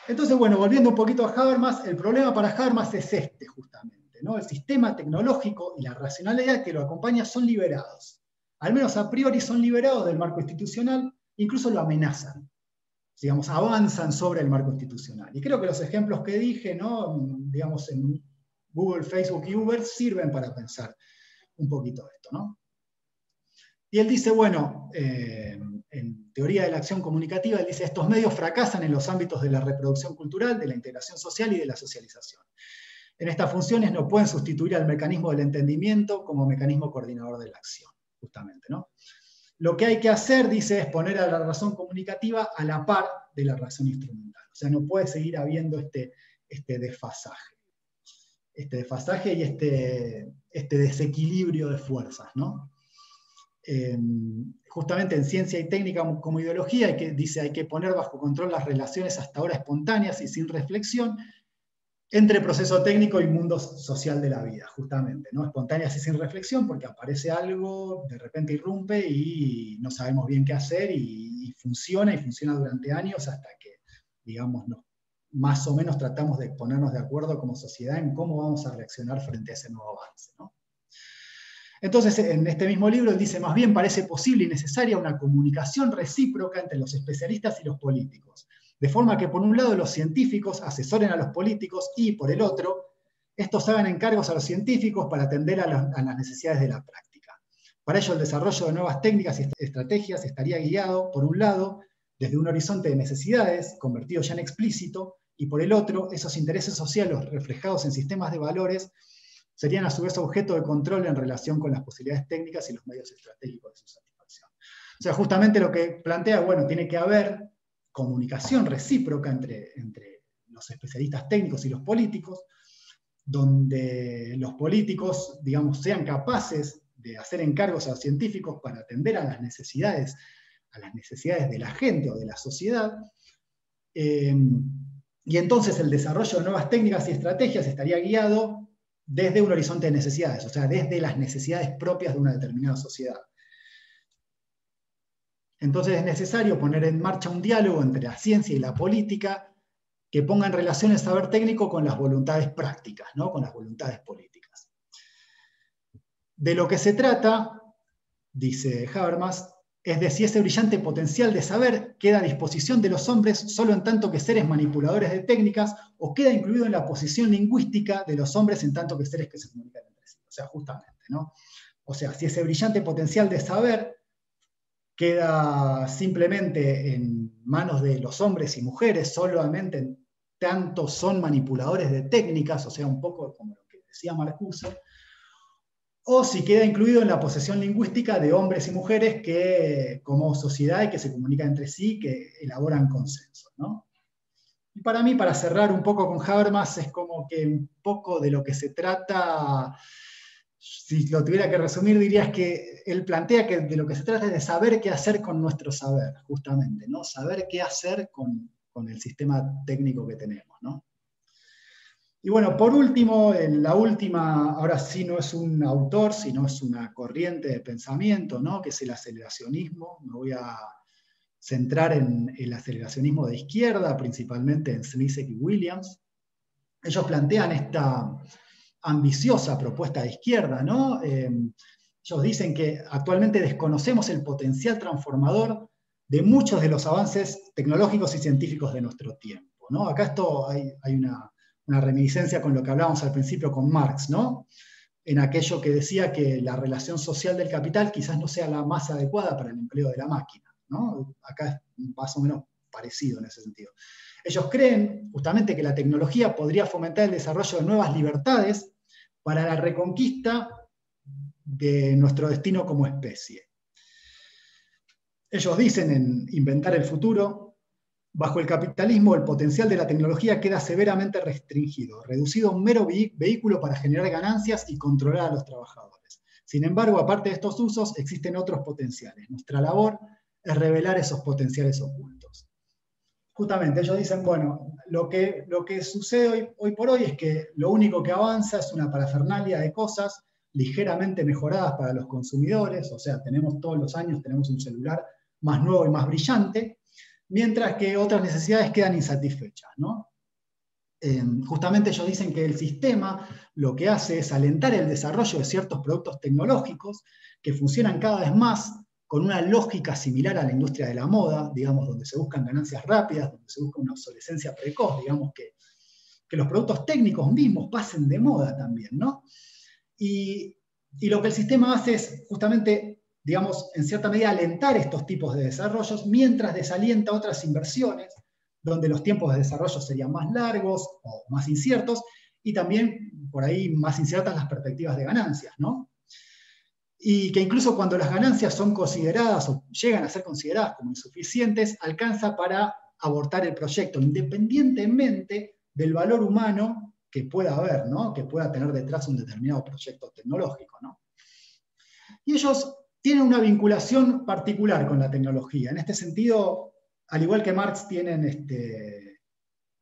Speaker 2: Entonces, bueno, volviendo un poquito a Habermas, el problema para Habermas es este, justamente, ¿no? El sistema tecnológico y la racionalidad que lo acompaña son liberados. Al menos a priori son liberados del marco institucional, incluso lo amenazan. Digamos, avanzan sobre el marco institucional. Y creo que los ejemplos que dije, ¿no? Digamos, en Google, Facebook y Uber sirven para pensar un poquito esto, ¿no? Y él dice, bueno, en Teoría de la Acción Comunicativa, él dice, estos medios fracasan en los ámbitos de la reproducción cultural, de la integración social y de la socialización. En estas funciones no pueden sustituir al mecanismo del entendimiento como mecanismo coordinador de la acción, justamente, ¿no? Lo que hay que hacer, dice, es poner a la razón comunicativa a la par de la razón instrumental. O sea, no puede seguir habiendo desfasaje. Este desfasaje y este desequilibrio de fuerzas, ¿no? Justamente en Ciencia y Técnica como Ideología dice hay que poner bajo control las relaciones hasta ahora espontáneas y sin reflexión entre proceso técnico y mundo social de la vida, justamente, ¿no? Espontáneas y sin reflexión, porque aparece algo, de repente irrumpe y no sabemos bien qué hacer y funciona durante años hasta que, digamos, más o menos tratamos de ponernos de acuerdo como sociedad en cómo vamos a reaccionar frente a ese nuevo avance, ¿no? Entonces, en este mismo libro él dice, más bien parece posible y necesaria una comunicación recíproca entre los especialistas y los políticos, de forma que por un lado los científicos asesoren a los políticos y por el otro, estos hagan encargos a los científicos para atender a las necesidades de la práctica. Para ello el desarrollo de nuevas técnicas y estrategias estaría guiado, por un lado, desde un horizonte de necesidades, convertido ya en explícito, y por el otro, esos intereses sociales reflejados en sistemas de valores serían a su vez objeto de control en relación con las posibilidades técnicas y los medios estratégicos de su satisfacción. O sea, justamente lo que plantea, bueno, tiene que haber comunicación recíproca entre los especialistas técnicos y los políticos, donde los políticos, digamos, sean capaces de hacer encargos a los científicos para atender a las necesidades de la gente o de la sociedad, y entonces el desarrollo de nuevas técnicas y estrategias estaría guiado desde un horizonte de necesidades, o sea, desde las necesidades propias de una determinada sociedad. Entonces es necesario poner en marcha un diálogo entre la ciencia y la política que ponga en relación el saber técnico con las voluntades prácticas, ¿no? Con las voluntades políticas. De lo que se trata, dice Habermas, es de si ese brillante potencial de saber queda a disposición de los hombres solo en tanto que seres manipuladores de técnicas o queda incluido en la posición lingüística de los hombres en tanto que seres que se comunican entre sí. O sea, justamente, ¿no? O sea, si ese brillante potencial de saber queda simplemente en manos de los hombres y mujeres, solamente en tanto son manipuladores de técnicas, o sea, un poco como lo que decía Marcuse, o si queda incluido en la posesión lingüística de hombres y mujeres que, como sociedad, y que se comunican entre sí, que elaboran consensos, ¿no? Y para mí, para cerrar un poco con Habermas, es como que un poco de lo que se trata, si lo tuviera que resumir, dirías que él plantea que de lo que se trata es de saber qué hacer con nuestro saber, justamente, ¿no? Saber qué hacer con el sistema técnico que tenemos, ¿no? Y bueno, por último, la última, ahora sí no es un autor, sino es una corriente de pensamiento, ¿no? Que es el aceleracionismo. Me voy a centrar en el aceleracionismo de izquierda, principalmente en Zizek y Williams. Ellos plantean esta ambiciosa propuesta de izquierda, ¿no? Ellos dicen que actualmente desconocemos el potencial transformador de muchos de los avances tecnológicos y científicos de nuestro tiempo, ¿no? Acá hay una reminiscencia con lo que hablábamos al principio con Marx, ¿no? En aquello que decía que la relación social del capital quizás no sea la más adecuada para el empleo de la máquina, ¿no? Acá es más o menos parecido en ese sentido. Ellos creen justamente que la tecnología podría fomentar el desarrollo de nuevas libertades para la reconquista de nuestro destino como especie. Ellos dicen en Inventar el futuro, bajo el capitalismo el potencial de la tecnología queda severamente restringido, reducido a un mero vehículo para generar ganancias y controlar a los trabajadores. Sin embargo, aparte de estos usos, existen otros potenciales. Nuestra labor es revelar esos potenciales ocultos. Justamente ellos dicen, bueno, lo que sucede hoy por hoy es que lo único que avanza es una parafernalia de cosas ligeramente mejoradas para los consumidores, o sea, todos los años tenemos un celular más nuevo y más brillante, mientras que otras necesidades quedan insatisfechas, ¿no? Justamente ellos dicen que el sistema lo que hace es alentar el desarrollo de ciertos productos tecnológicos que funcionan cada vez más con una lógica similar a la industria de la moda, digamos, donde se buscan ganancias rápidas, donde se busca una obsolescencia precoz, digamos, que los productos técnicos mismos pasen de moda también, ¿no? Y lo que el sistema hace es justamente, digamos, en cierta medida alentar estos tipos de desarrollos mientras desalienta otras inversiones donde los tiempos de desarrollo serían más largos o más inciertos y también por ahí más inciertas las perspectivas de ganancias, ¿no? Y que incluso cuando las ganancias son consideradas o llegan a ser consideradas como insuficientes, alcanza para abortar el proyecto, independientemente del valor humano que pueda haber, ¿no? Que pueda tener detrás un determinado proyecto tecnológico, ¿no? Y ellos tienen una vinculación particular con la tecnología. En este sentido, al igual que Marx, tienen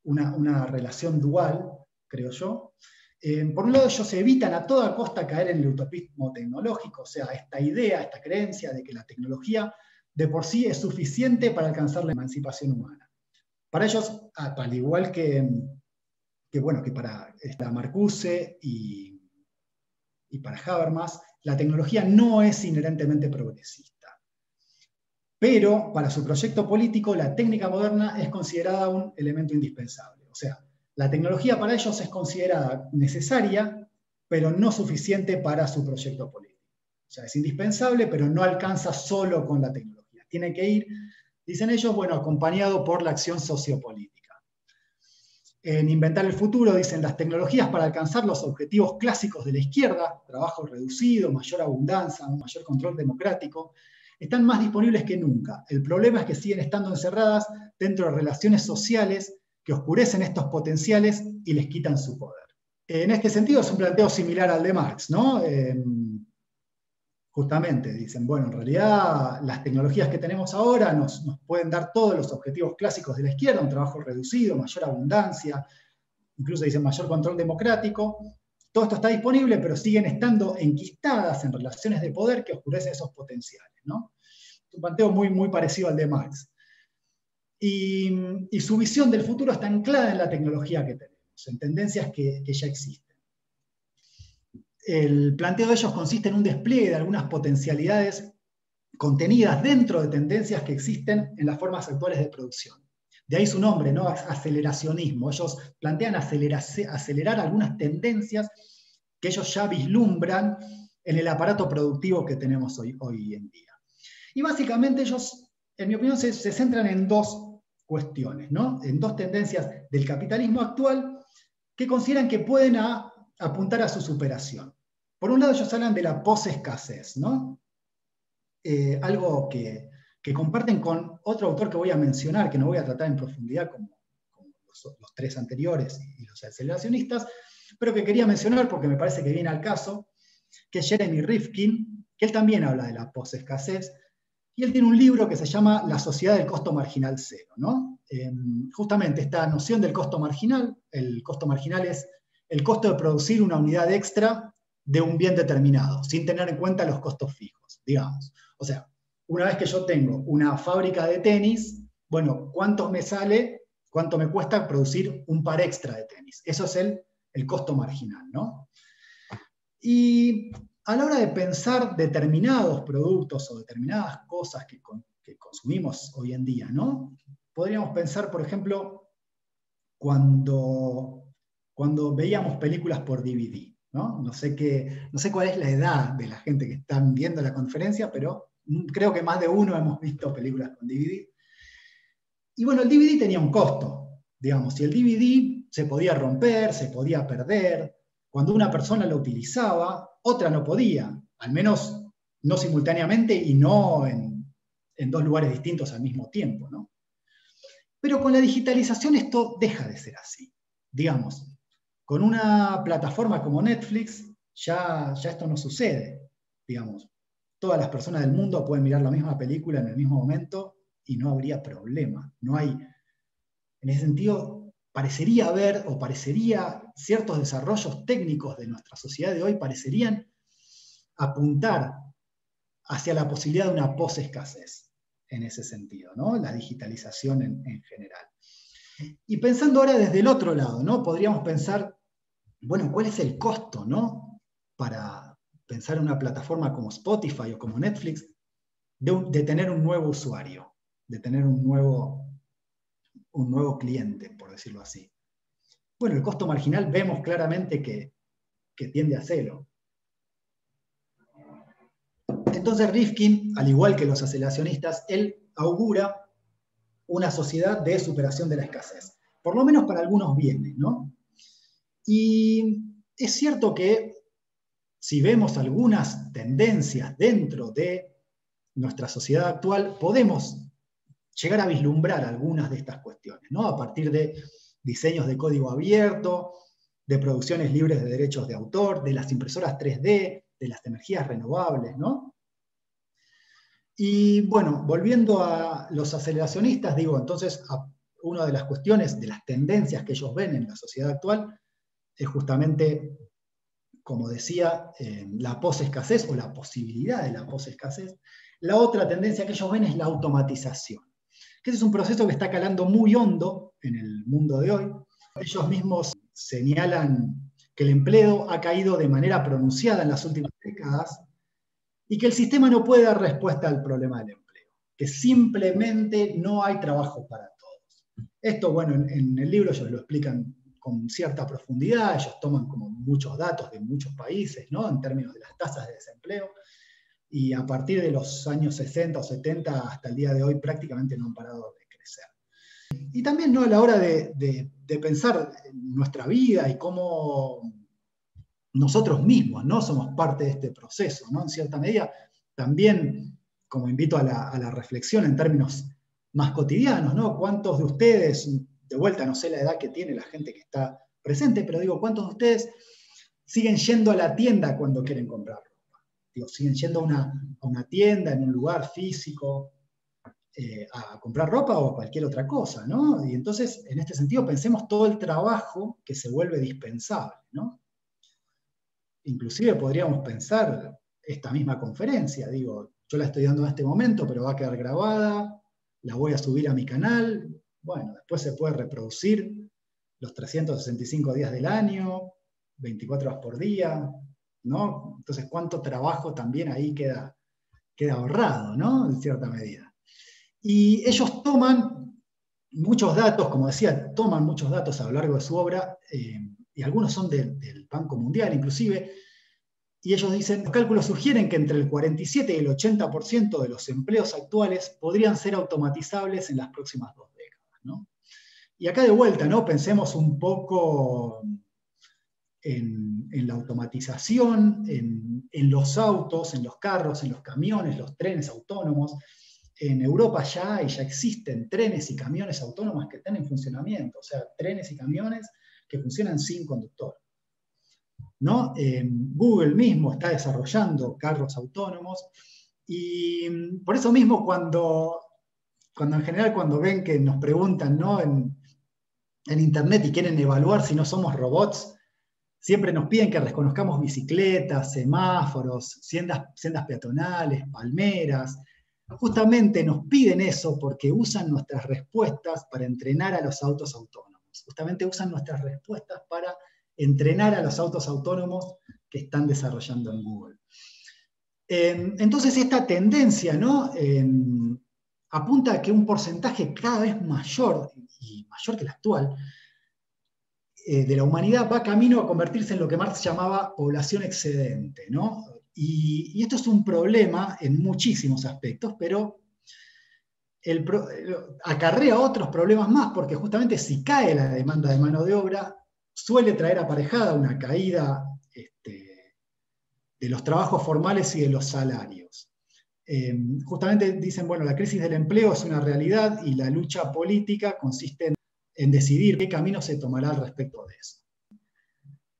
Speaker 2: una relación dual, creo yo. Por un lado, ellos evitan a toda costa caer en el utopismo tecnológico, o sea, esta idea, esta creencia de que la tecnología de por sí es suficiente para alcanzar la emancipación humana. Para ellos, al igual que para Marcuse y para Habermas, la tecnología no es inherentemente progresista. Pero para su proyecto político, la técnica moderna es considerada un elemento indispensable. O sea, la tecnología para ellos es considerada necesaria, pero no suficiente para su proyecto político. O sea, es indispensable, pero no alcanza solo con la tecnología. Tiene que ir, dicen ellos, acompañado por la acción sociopolítica. En Inventar el futuro dicen, las tecnologías para alcanzar los objetivos clásicos de la izquierda, trabajo reducido, mayor abundancia, un mayor control democrático, están más disponibles que nunca. El problema es que siguen estando encerradas dentro de relaciones sociales que oscurecen estos potenciales y les quitan su poder. En este sentido es un planteo similar al de Marx, ¿no? Justamente dicen, bueno, en realidad las tecnologías que tenemos ahora nos pueden dar todos los objetivos clásicos de la izquierda, un trabajo reducido, mayor abundancia, incluso dicen mayor control democrático. Todo esto está disponible, pero siguen estando enquistadas en relaciones de poder que oscurecen esos potenciales, ¿no? Un planteo muy, muy parecido al de Marx. Y su visión del futuro está anclada en la tecnología que tenemos, en tendencias que ya existen. El planteo de ellos consiste en un despliegue de algunas potencialidades contenidas dentro de tendencias que existen en las formas actuales de producción. De ahí su nombre, ¿no? Aceleracionismo. Ellos plantean acelerar algunas tendencias que ellos ya vislumbran en el aparato productivo que tenemos hoy en día. Y básicamente ellos, en mi opinión, se centran en dos cuestiones, ¿no? En dos tendencias del capitalismo actual que consideran que pueden apuntar a su superación. Por un lado, ellos hablan de la posescasez, ¿no? Algo que comparten con otro autor que voy a mencionar, que no voy a tratar en profundidad como los tres anteriores y los aceleracionistas, pero que quería mencionar porque me parece que viene al caso, que es Jeremy Rifkin, que él también habla de la posescasez, y él tiene un libro que se llama La sociedad del costo marginal cero, ¿no? Justamente esta noción del costo marginal, el costo marginal es el costo de producir una unidad extra de un bien determinado, sin tener en cuenta los costos fijos, digamos. O sea, una vez que yo tengo una fábrica de tenis, bueno, ¿cuánto me sale, cuánto me cuesta producir un par extra de tenis? Eso es el costo marginal, ¿no? Y a la hora de pensar determinados productos o determinadas cosas que consumimos hoy en día, ¿no? Podríamos pensar, por ejemplo, cuando veíamos películas por DVD, ¿no? No sé cuál es la edad de la gente que están viendo la conferencia, pero creo que más de uno hemos visto películas con DVD. Y bueno, el DVD tenía un costo, digamos, si el DVD se podía romper, se podía perder, cuando una persona lo utilizaba, otra no podía, al menos no simultáneamente y no en dos lugares distintos al mismo tiempo, ¿no? Pero con la digitalización esto deja de ser así. Digamos, con una plataforma como Netflix ya esto no sucede. Digamos, todas las personas del mundo pueden mirar la misma película en el mismo momento y no habría problema. No hay, en ese sentido, parecería haber, o parecería ciertos desarrollos técnicos de nuestra sociedad de hoy parecerían apuntar hacia la posibilidad de una posescasez en ese sentido, ¿no? La digitalización en general. Y pensando ahora desde el otro lado, ¿no? Podríamos pensar, bueno, ¿cuál es el costo, ¿no? Para pensar en una plataforma como Spotify o como Netflix, de tener un nuevo usuario, de tener un nuevo cliente, por decirlo así. Bueno, el costo marginal vemos claramente que tiende a cero. Entonces Rifkin, al igual que los aceleracionistas, él augura una sociedad de superación de la escasez, por lo menos para algunos bienes, ¿no? Y es cierto que si vemos algunas tendencias dentro de nuestra sociedad actual, podemos llegar a vislumbrar algunas de estas cuestiones, ¿no? A partir de diseños de código abierto, de producciones libres de derechos de autor, de las impresoras 3D, de las energías renovables, ¿no? Y bueno, volviendo a los aceleracionistas, digo, entonces, una de las cuestiones, de las tendencias que ellos ven en la sociedad actual, es justamente, como decía, la posescasez o la posibilidad de la posescasez. La otra tendencia que ellos ven es la automatización, que ese es un proceso que está calando muy hondo en el mundo de hoy. Ellos mismos señalan que el empleo ha caído de manera pronunciada en las últimas décadas y que el sistema no puede dar respuesta al problema del empleo, que simplemente no hay trabajo para todos. Esto, bueno, en el libro ellos lo explican con cierta profundidad, ellos toman como muchos datos de muchos países, ¿no? En términos de las tasas de desempleo, y a partir de los años 60 o 70 hasta el día de hoy prácticamente no han parado de crecer. Y también, ¿no?, a la hora de pensar en nuestra vida y cómo nosotros mismos, ¿no?, somos parte de este proceso, ¿no? En cierta medida, también, como invito a la reflexión en términos más cotidianos, ¿no? ¿Cuántos de ustedes, de vuelta, no sé la edad que tiene la gente que está presente, pero digo, ¿cuántos de ustedes siguen yendo a la tienda cuando quieren comprar ropa? Digo, siguen yendo a una tienda, en un lugar físico, a comprar ropa o a cualquier otra cosa, ¿no? Y entonces, en este sentido, pensemos todo el trabajo que se vuelve dispensable, ¿no? Inclusive podríamos pensar esta misma conferencia, digo, yo la estoy dando en este momento, pero va a quedar grabada, la voy a subir a mi canal, bueno, después se puede reproducir los 365 días del año, 24 horas por día, ¿no? Entonces, ¿cuánto trabajo también ahí queda ahorrado, ¿no? En cierta medida. Y ellos toman muchos datos, como decía, toman muchos datos a lo largo de su obra, y algunos son del Banco Mundial inclusive, y ellos dicen, los cálculos sugieren que entre el 47 y el 80% de los empleos actuales podrían ser automatizables en las próximas 2 décadas, ¿no? Y acá de vuelta, ¿no?, pensemos un poco en la automatización, en los autos, en los carros, en los camiones, los trenes autónomos. En Europa ya existen trenes y camiones autónomos que están en funcionamiento, o sea, trenes y camiones que funcionan sin conductor, ¿no? Google mismo está desarrollando carros autónomos, y por eso mismo cuando en general cuando ven que nos preguntan, ¿no?, en internet y quieren evaluar si no somos robots, siempre nos piden que reconozcamos bicicletas, semáforos, sendas peatonales, palmeras. Justamente nos piden eso porque usan nuestras respuestas para entrenar a los autos autónomos. Justamente usan nuestras respuestas para entrenar a los autos autónomos que están desarrollando en Google. Entonces esta tendencia, ¿no?, apunta a que un porcentaje cada vez mayor, y mayor que el actual, de la humanidad va camino a convertirse en lo que Marx llamaba población excedente, ¿no? Y esto es un problema en muchísimos aspectos, pero acarrea otros problemas más, porque justamente si cae la demanda de mano de obra, suele traer aparejada una caída de los trabajos formales y de los salarios. Justamente dicen, bueno, la crisis del empleo es una realidad y la lucha política consiste en decidir qué camino se tomará al respecto de eso.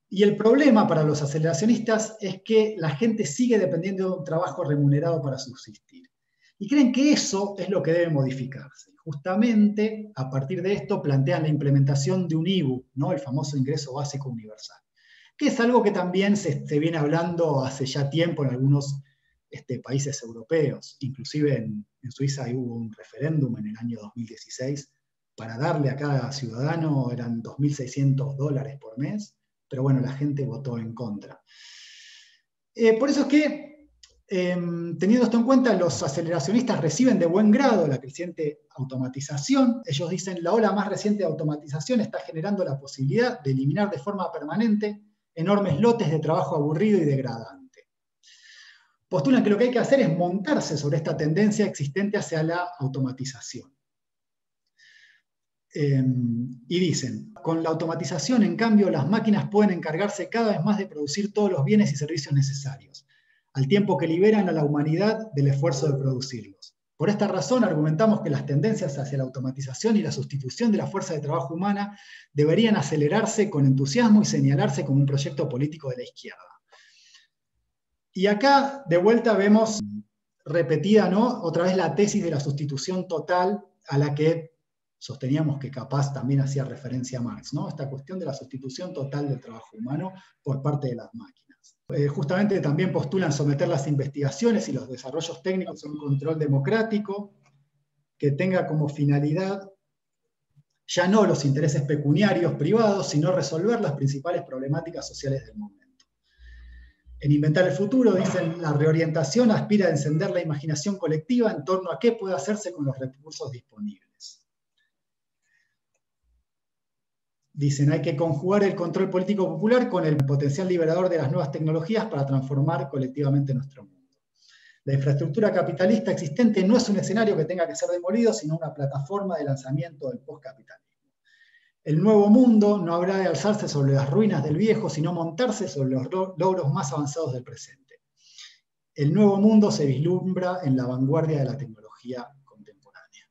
Speaker 2: Y el problema para los aceleracionistas es que la gente sigue dependiendo de un trabajo remunerado para subsistir. Y creen que eso es lo que debe modificarse. Justamente, a partir de esto, plantean la implementación de un IBU, ¿no?, el famoso ingreso básico universal, que es algo que también se viene hablando hace ya tiempo en algunos países europeos. Inclusive en Suiza hubo un referéndum en el año 2016 para darle a cada ciudadano, eran $2.600 por mes, pero bueno, la gente votó en contra. Por eso es que, teniendo esto en cuenta, los aceleracionistas reciben de buen grado la creciente automatización. Ellos dicen, la ola más reciente de automatización está generando la posibilidad de eliminar de forma permanente enormes lotes de trabajo aburrido y degradante. Postulan que lo que hay que hacer es montarse sobre esta tendencia existente hacia la automatización. Y dicen, con la automatización, en cambio, las máquinas pueden encargarse cada vez más de producir todos los bienes y servicios necesarios, al tiempo que liberan a la humanidad del esfuerzo de producirlos. Por esta razón argumentamos que las tendencias hacia la automatización y la sustitución de la fuerza de trabajo humana deberían acelerarse con entusiasmo y señalarse como un proyecto político de la izquierda. Y acá, de vuelta, vemos repetida, ¿no?, otra vez la tesis de la sustitución total a la que sosteníamos que capaz también hacía referencia a Marx, ¿no? Esta cuestión de la sustitución total del trabajo humano por parte de las máquinas. Justamente también postulan someter las investigaciones y los desarrollos técnicos a un control democrático que tenga como finalidad ya no los intereses pecuniarios privados, sino resolver las principales problemáticas sociales del momento. En Inventar el Futuro, dicen, la reorientación aspira a encender la imaginación colectiva en torno a qué puede hacerse con los recursos disponibles. Dicen, hay que conjugar el control político popular con el potencial liberador de las nuevas tecnologías para transformar colectivamente nuestro mundo. La infraestructura capitalista existente no es un escenario que tenga que ser demolido, sino una plataforma de lanzamiento del postcapitalismo. El nuevo mundo no habrá de alzarse sobre las ruinas del viejo, sino montarse sobre los logros más avanzados del presente. El nuevo mundo se vislumbra en la vanguardia de la tecnología contemporánea.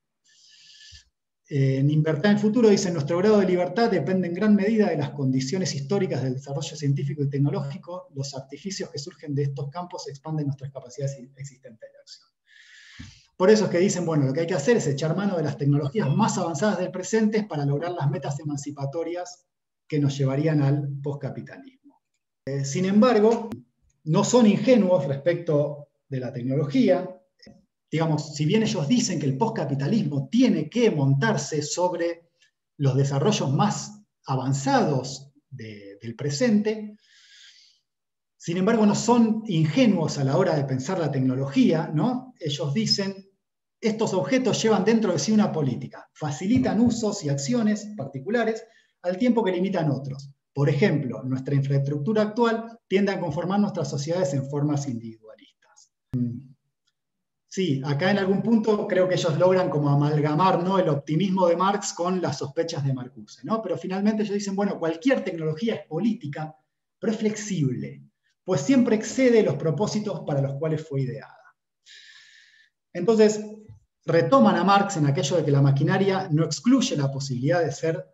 Speaker 2: En Inventar el Futuro dicen, nuestro grado de libertad depende en gran medida de las condiciones históricas del desarrollo científico y tecnológico. Los artificios que surgen de estos campos expanden nuestras capacidades existentes de acción. Por eso es que dicen, bueno, lo que hay que hacer es echar mano de las tecnologías más avanzadas del presente para lograr las metas emancipatorias que nos llevarían al postcapitalismo. Sin embargo, no son ingenuos respecto de la tecnología. Digamos, si bien ellos dicen que el postcapitalismo tiene que montarse sobre los desarrollos más avanzados del presente, sin embargo, no son ingenuos a la hora de pensar la tecnología, ¿no? Ellos dicen, estos objetos llevan dentro de sí una política, facilitan usos y acciones particulares al tiempo que limitan otros. Por ejemplo, nuestra infraestructura actual tiende a conformar nuestras sociedades en formas individualistas. Sí, acá en algún punto creo que ellos logran como amalgamar, ¿no?, el optimismo de Marx con las sospechas de Marcuse, ¿no? Pero finalmente ellos dicen, bueno, cualquier tecnología es política, pero es flexible, pues siempre excede los propósitos para los cuales fue ideada. Entonces, retoman a Marx en aquello de que la maquinaria no excluye la posibilidad de ser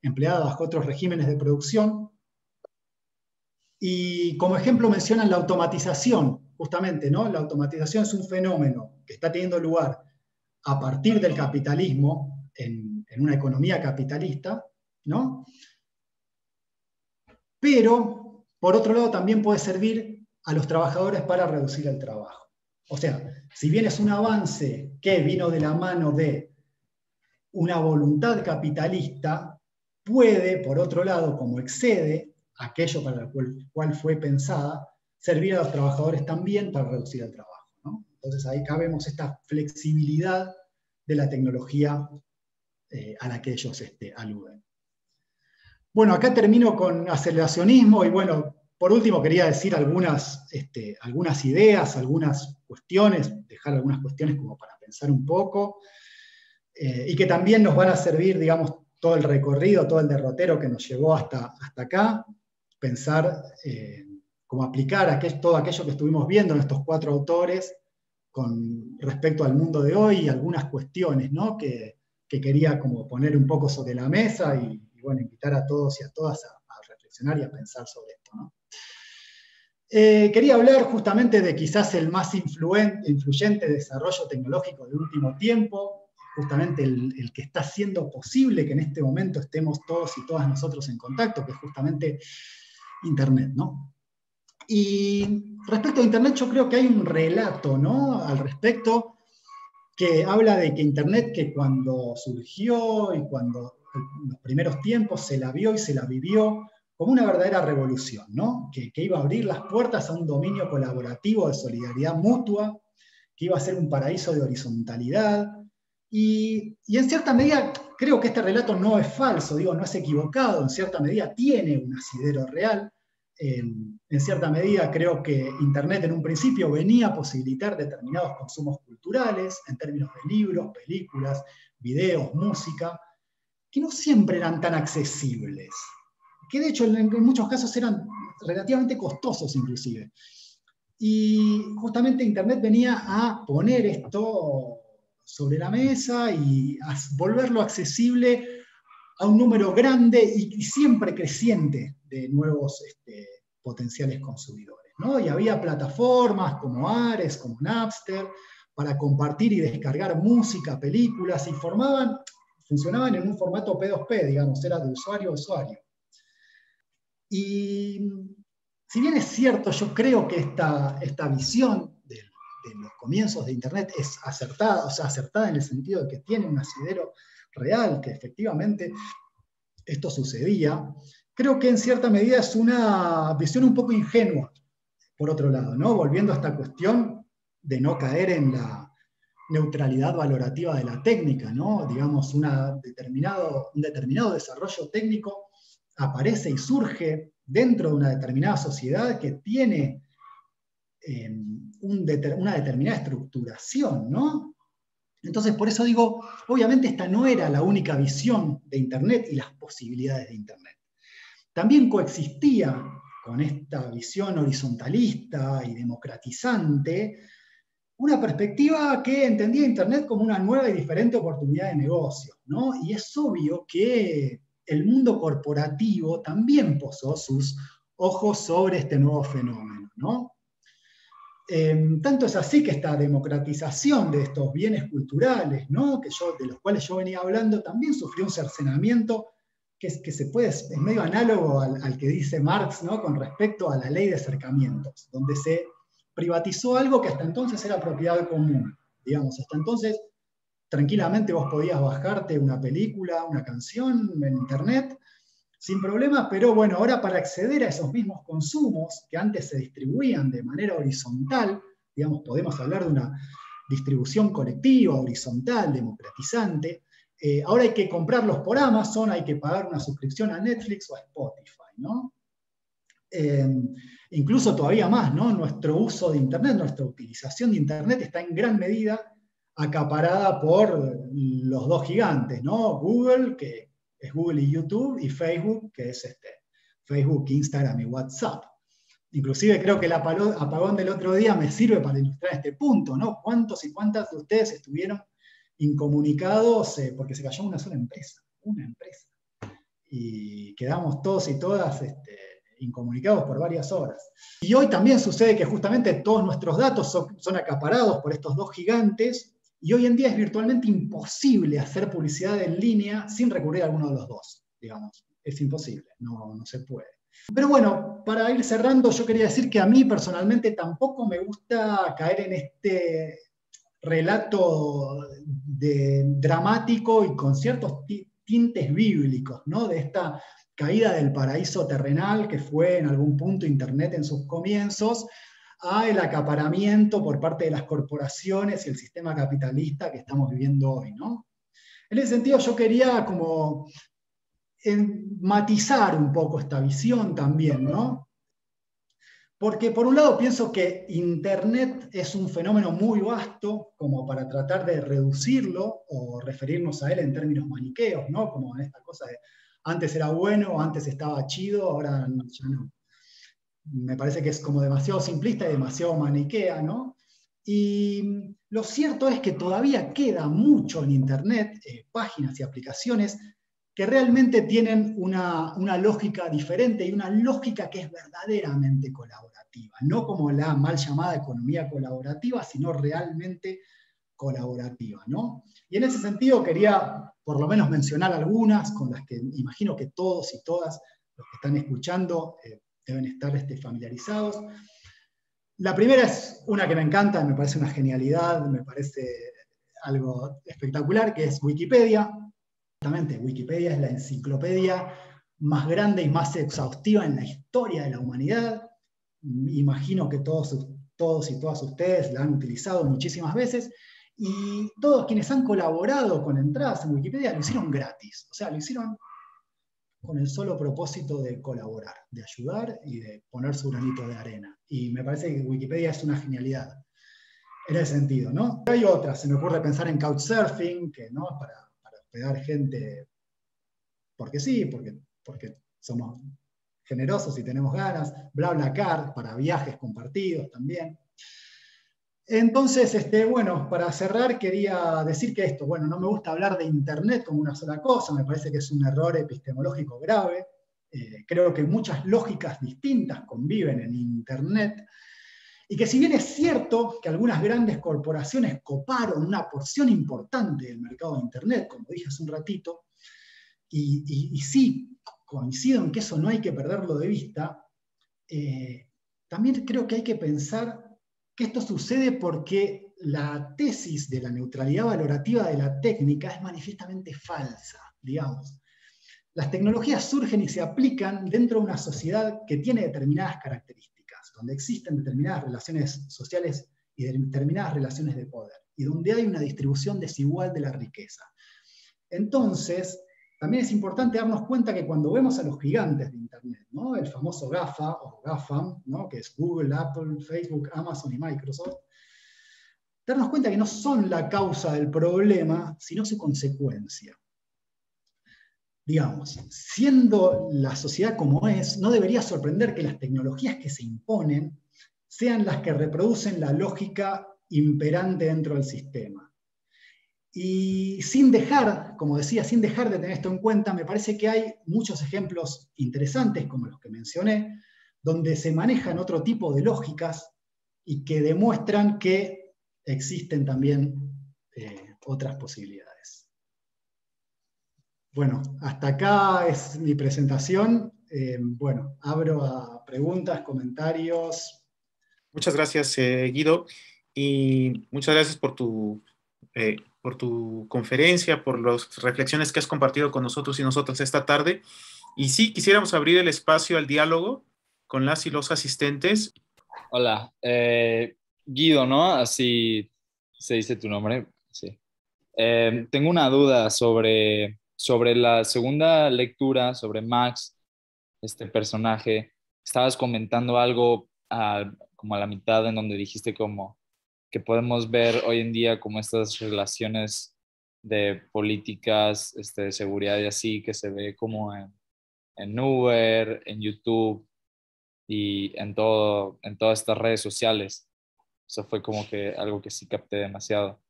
Speaker 2: empleada bajo otros regímenes de producción, y como ejemplo mencionan la automatización, justamente, ¿no? La automatización es un fenómeno que está teniendo lugar a partir del capitalismo, en una economía capitalista, ¿no? Pero, por otro lado, también puede servir a los trabajadores para reducir el trabajo. O sea, si bien es un avance que vino de la mano de una voluntad capitalista, puede, por otro lado, como excede aquello para el cual fue pensada, servir a los trabajadores también para reducir el trabajo, ¿no? Entonces ahí vemos esta flexibilidad de la tecnología a la que ellos aluden. Bueno, acá termino con aceleracionismo y bueno, por último quería decir algunas ideas, algunas cuestiones, dejar algunas cuestiones como para pensar un poco, y que también nos van a servir, digamos, todo el recorrido, todo el derrotero que nos llevó hasta acá, pensar cómo aplicar todo aquello que estuvimos viendo en estos 4 autores con respecto al mundo de hoy y algunas cuestiones, ¿no?, que quería como poner un poco sobre la mesa y bueno, invitar a todos y a todas a reflexionar y a pensar sobre esto, ¿no? Quería hablar justamente de quizás el más influyente desarrollo tecnológico del último tiempo, justamente el que está haciendo posible que en este momento estemos todos y todas nosotros en contacto, que es justamente Internet, ¿no? Y respecto a Internet, yo creo que hay un relato, ¿no?, al respecto, que habla de que Internet, que cuando surgió y cuando en los primeros tiempos se la vio y se la vivió como una verdadera revolución, ¿no?, que iba a abrir las puertas a un dominio colaborativo de solidaridad mutua, que iba a ser un paraíso de horizontalidad, y en cierta medida creo que este relato no es falso, digo, no es equivocado, en cierta medida tiene un asidero real. En cierta medida creo que Internet en un principio venía a posibilitar determinados consumos culturales, en términos de libros, películas, videos, música, que no siempre eran tan accesibles, que de hecho en muchos casos eran relativamente costosos inclusive. Y justamente Internet venía a poner esto sobre la mesa y a volverlo accesible a un número grande y siempre creciente de nuevos potenciales consumidores, ¿no? Y había plataformas como Ares, como Napster, para compartir y descargar música, películas, y funcionaban en un formato P2P, digamos, era de usuario a usuario. Y si bien es cierto, yo creo que esta visión de los comienzos de Internet es acertada, o sea, acertada en el sentido de que tiene un asidero real, que efectivamente esto sucedía, creo que en cierta medida es una visión un poco ingenua, por otro lado, ¿no? Volviendo a esta cuestión de no caer en la neutralidad valorativa de la técnica, ¿no? Digamos, un determinado desarrollo técnico aparece y surge dentro de una determinada sociedad que tiene una determinada estructuración, ¿no? Entonces, por eso digo, obviamente esta no era la única visión de Internet y las posibilidades de Internet. También coexistía con esta visión horizontalista y democratizante una perspectiva que entendía Internet como una nueva y diferente oportunidad de negocio, ¿no? Y es obvio que el mundo corporativo también posó sus ojos sobre este nuevo fenómeno, ¿no? Tanto es así que esta democratización de estos bienes culturales, ¿no? De los cuales yo venía hablando, también sufrió un cercenamiento que es medio análogo al que dice Marx, ¿no? Con respecto a la ley de acercamientos, donde se privatizó algo que hasta entonces era propiedad común. Digamos, hasta entonces tranquilamente vos podías bajarte una película, una canción en Internet, sin problemas, pero bueno, ahora para acceder a esos mismos consumos que antes se distribuían de manera horizontal, digamos, podemos hablar de una distribución colectiva, horizontal, democratizante, ahora hay que comprarlos por Amazon, hay que pagar una suscripción a Netflix o a Spotify, ¿no? Incluso todavía más, ¿no? Nuestro uso de Internet, nuestra utilización de Internet está en gran medida acaparada por los dos gigantes, ¿no? Google, que es Google y YouTube, y Facebook, que es Facebook, Instagram y WhatsApp. Inclusive creo que el apagón del otro día me sirve para ilustrar este punto, ¿no? ¿Cuántos y cuántas de ustedes estuvieron incomunicados porque se cayó una sola empresa? Una empresa. Y quedamos todos y todas incomunicados por varias horas. Y hoy también sucede que justamente todos nuestros datos son acaparados por estos dos gigantes, y hoy en día es virtualmente imposible hacer publicidad en línea sin recurrir a alguno de los dos, digamos. Es imposible, no se puede. Pero bueno, para ir cerrando, yo quería decir que a mí personalmente tampoco me gusta caer en este relato dramático y con ciertos tintes bíblicos, ¿no? De esta caída del paraíso terrenal que fue en algún punto Internet en sus comienzos, a el acaparamiento por parte de las corporaciones y el sistema capitalista que estamos viviendo hoy, ¿no? En ese sentido yo quería como matizar un poco esta visión también, ¿no? Porque por un lado pienso que Internet es un fenómeno muy vasto como para tratar de reducirlo o referirnos a él en términos maniqueos, ¿no? Como en esta cosa de antes era bueno, antes estaba chido, ahora ya no. Me parece que es como demasiado simplista y demasiado maniquea, ¿no? Y lo cierto es que todavía queda mucho en Internet, páginas y aplicaciones que realmente tienen una lógica diferente y una lógica que es verdaderamente colaborativa, no como la mal llamada economía colaborativa, sino realmente colaborativa, ¿no? Y en ese sentido quería por lo menos mencionar algunas con las que imagino que todos y todas los que están escuchando deben estar familiarizados. La primera es una que me encanta, me parece una genialidad, me parece algo espectacular, que es Wikipedia. Exactamente, Wikipedia es la enciclopedia más grande y más exhaustiva en la historia de la humanidad. Imagino que todos y todas ustedes la han utilizado muchísimas veces, y todos quienes han colaborado con entradas en Wikipedia lo hicieron gratis, o sea, lo hicieron con el solo propósito de colaborar, de ayudar y de poner su granito de arena. Y me parece que Wikipedia es una genialidad en ese sentido, ¿no? Hay otras, se me ocurre pensar en Couchsurfing, que no es para hospedar gente porque sí, porque somos generosos si tenemos ganas, BlaBlaCar para viajes compartidos también. Entonces, bueno, para cerrar quería decir que esto, bueno, no me gusta hablar de Internet como una sola cosa, me parece que es un error epistemológico grave. Creo que muchas lógicas distintas conviven en Internet, y que si bien es cierto que algunas grandes corporaciones coparon una porción importante del mercado de Internet, como dije hace un ratito, y sí, coincido en que eso no hay que perderlo de vista, también creo que hay que pensar que esto sucede porque la tesis de la neutralidad valorativa de la técnica es manifiestamente falsa, digamos. Las tecnologías surgen y se aplican dentro de una sociedad que tiene determinadas características, donde existen determinadas relaciones sociales y determinadas relaciones de poder, y donde hay una distribución desigual de la riqueza. Entonces, también es importante darnos cuenta que cuando vemos a los gigantes de Internet, ¿no? El famoso GAFA o GAFAM, ¿no? Que es Google, Apple, Facebook, Amazon y Microsoft, darnos cuenta que no son la causa del problema, sino su consecuencia. Digamos, siendo la sociedad como es, no debería sorprender que las tecnologías que se imponen sean las que reproducen la lógica imperante dentro del sistema. Y sin dejar, como decía, sin dejar de tener esto en cuenta, me parece que hay muchos ejemplos interesantes, como los que mencioné, donde se manejan otro tipo de lógicas y que demuestran que existen también otras posibilidades. Bueno, hasta acá es mi presentación. Bueno, abro a preguntas, comentarios.
Speaker 1: Muchas gracias, Guido, y muchas gracias por tu conferencia, por las reflexiones que has compartido con nosotros y nosotras esta tarde. Y sí, quisiéramos abrir el espacio al diálogo con las y los asistentes.
Speaker 3: Hola, Guido, ¿no? Así se dice tu nombre. Sí. Tengo una duda sobre la segunda lectura, sobre Max, este personaje. Estabas comentando algo como a la mitad en donde dijiste como que podemos ver hoy en día como estas relaciones de políticas, de seguridad y así, que se ve como en Uber, en YouTube y en todas estas redes sociales. Eso fue como que algo que sí capté demasiado.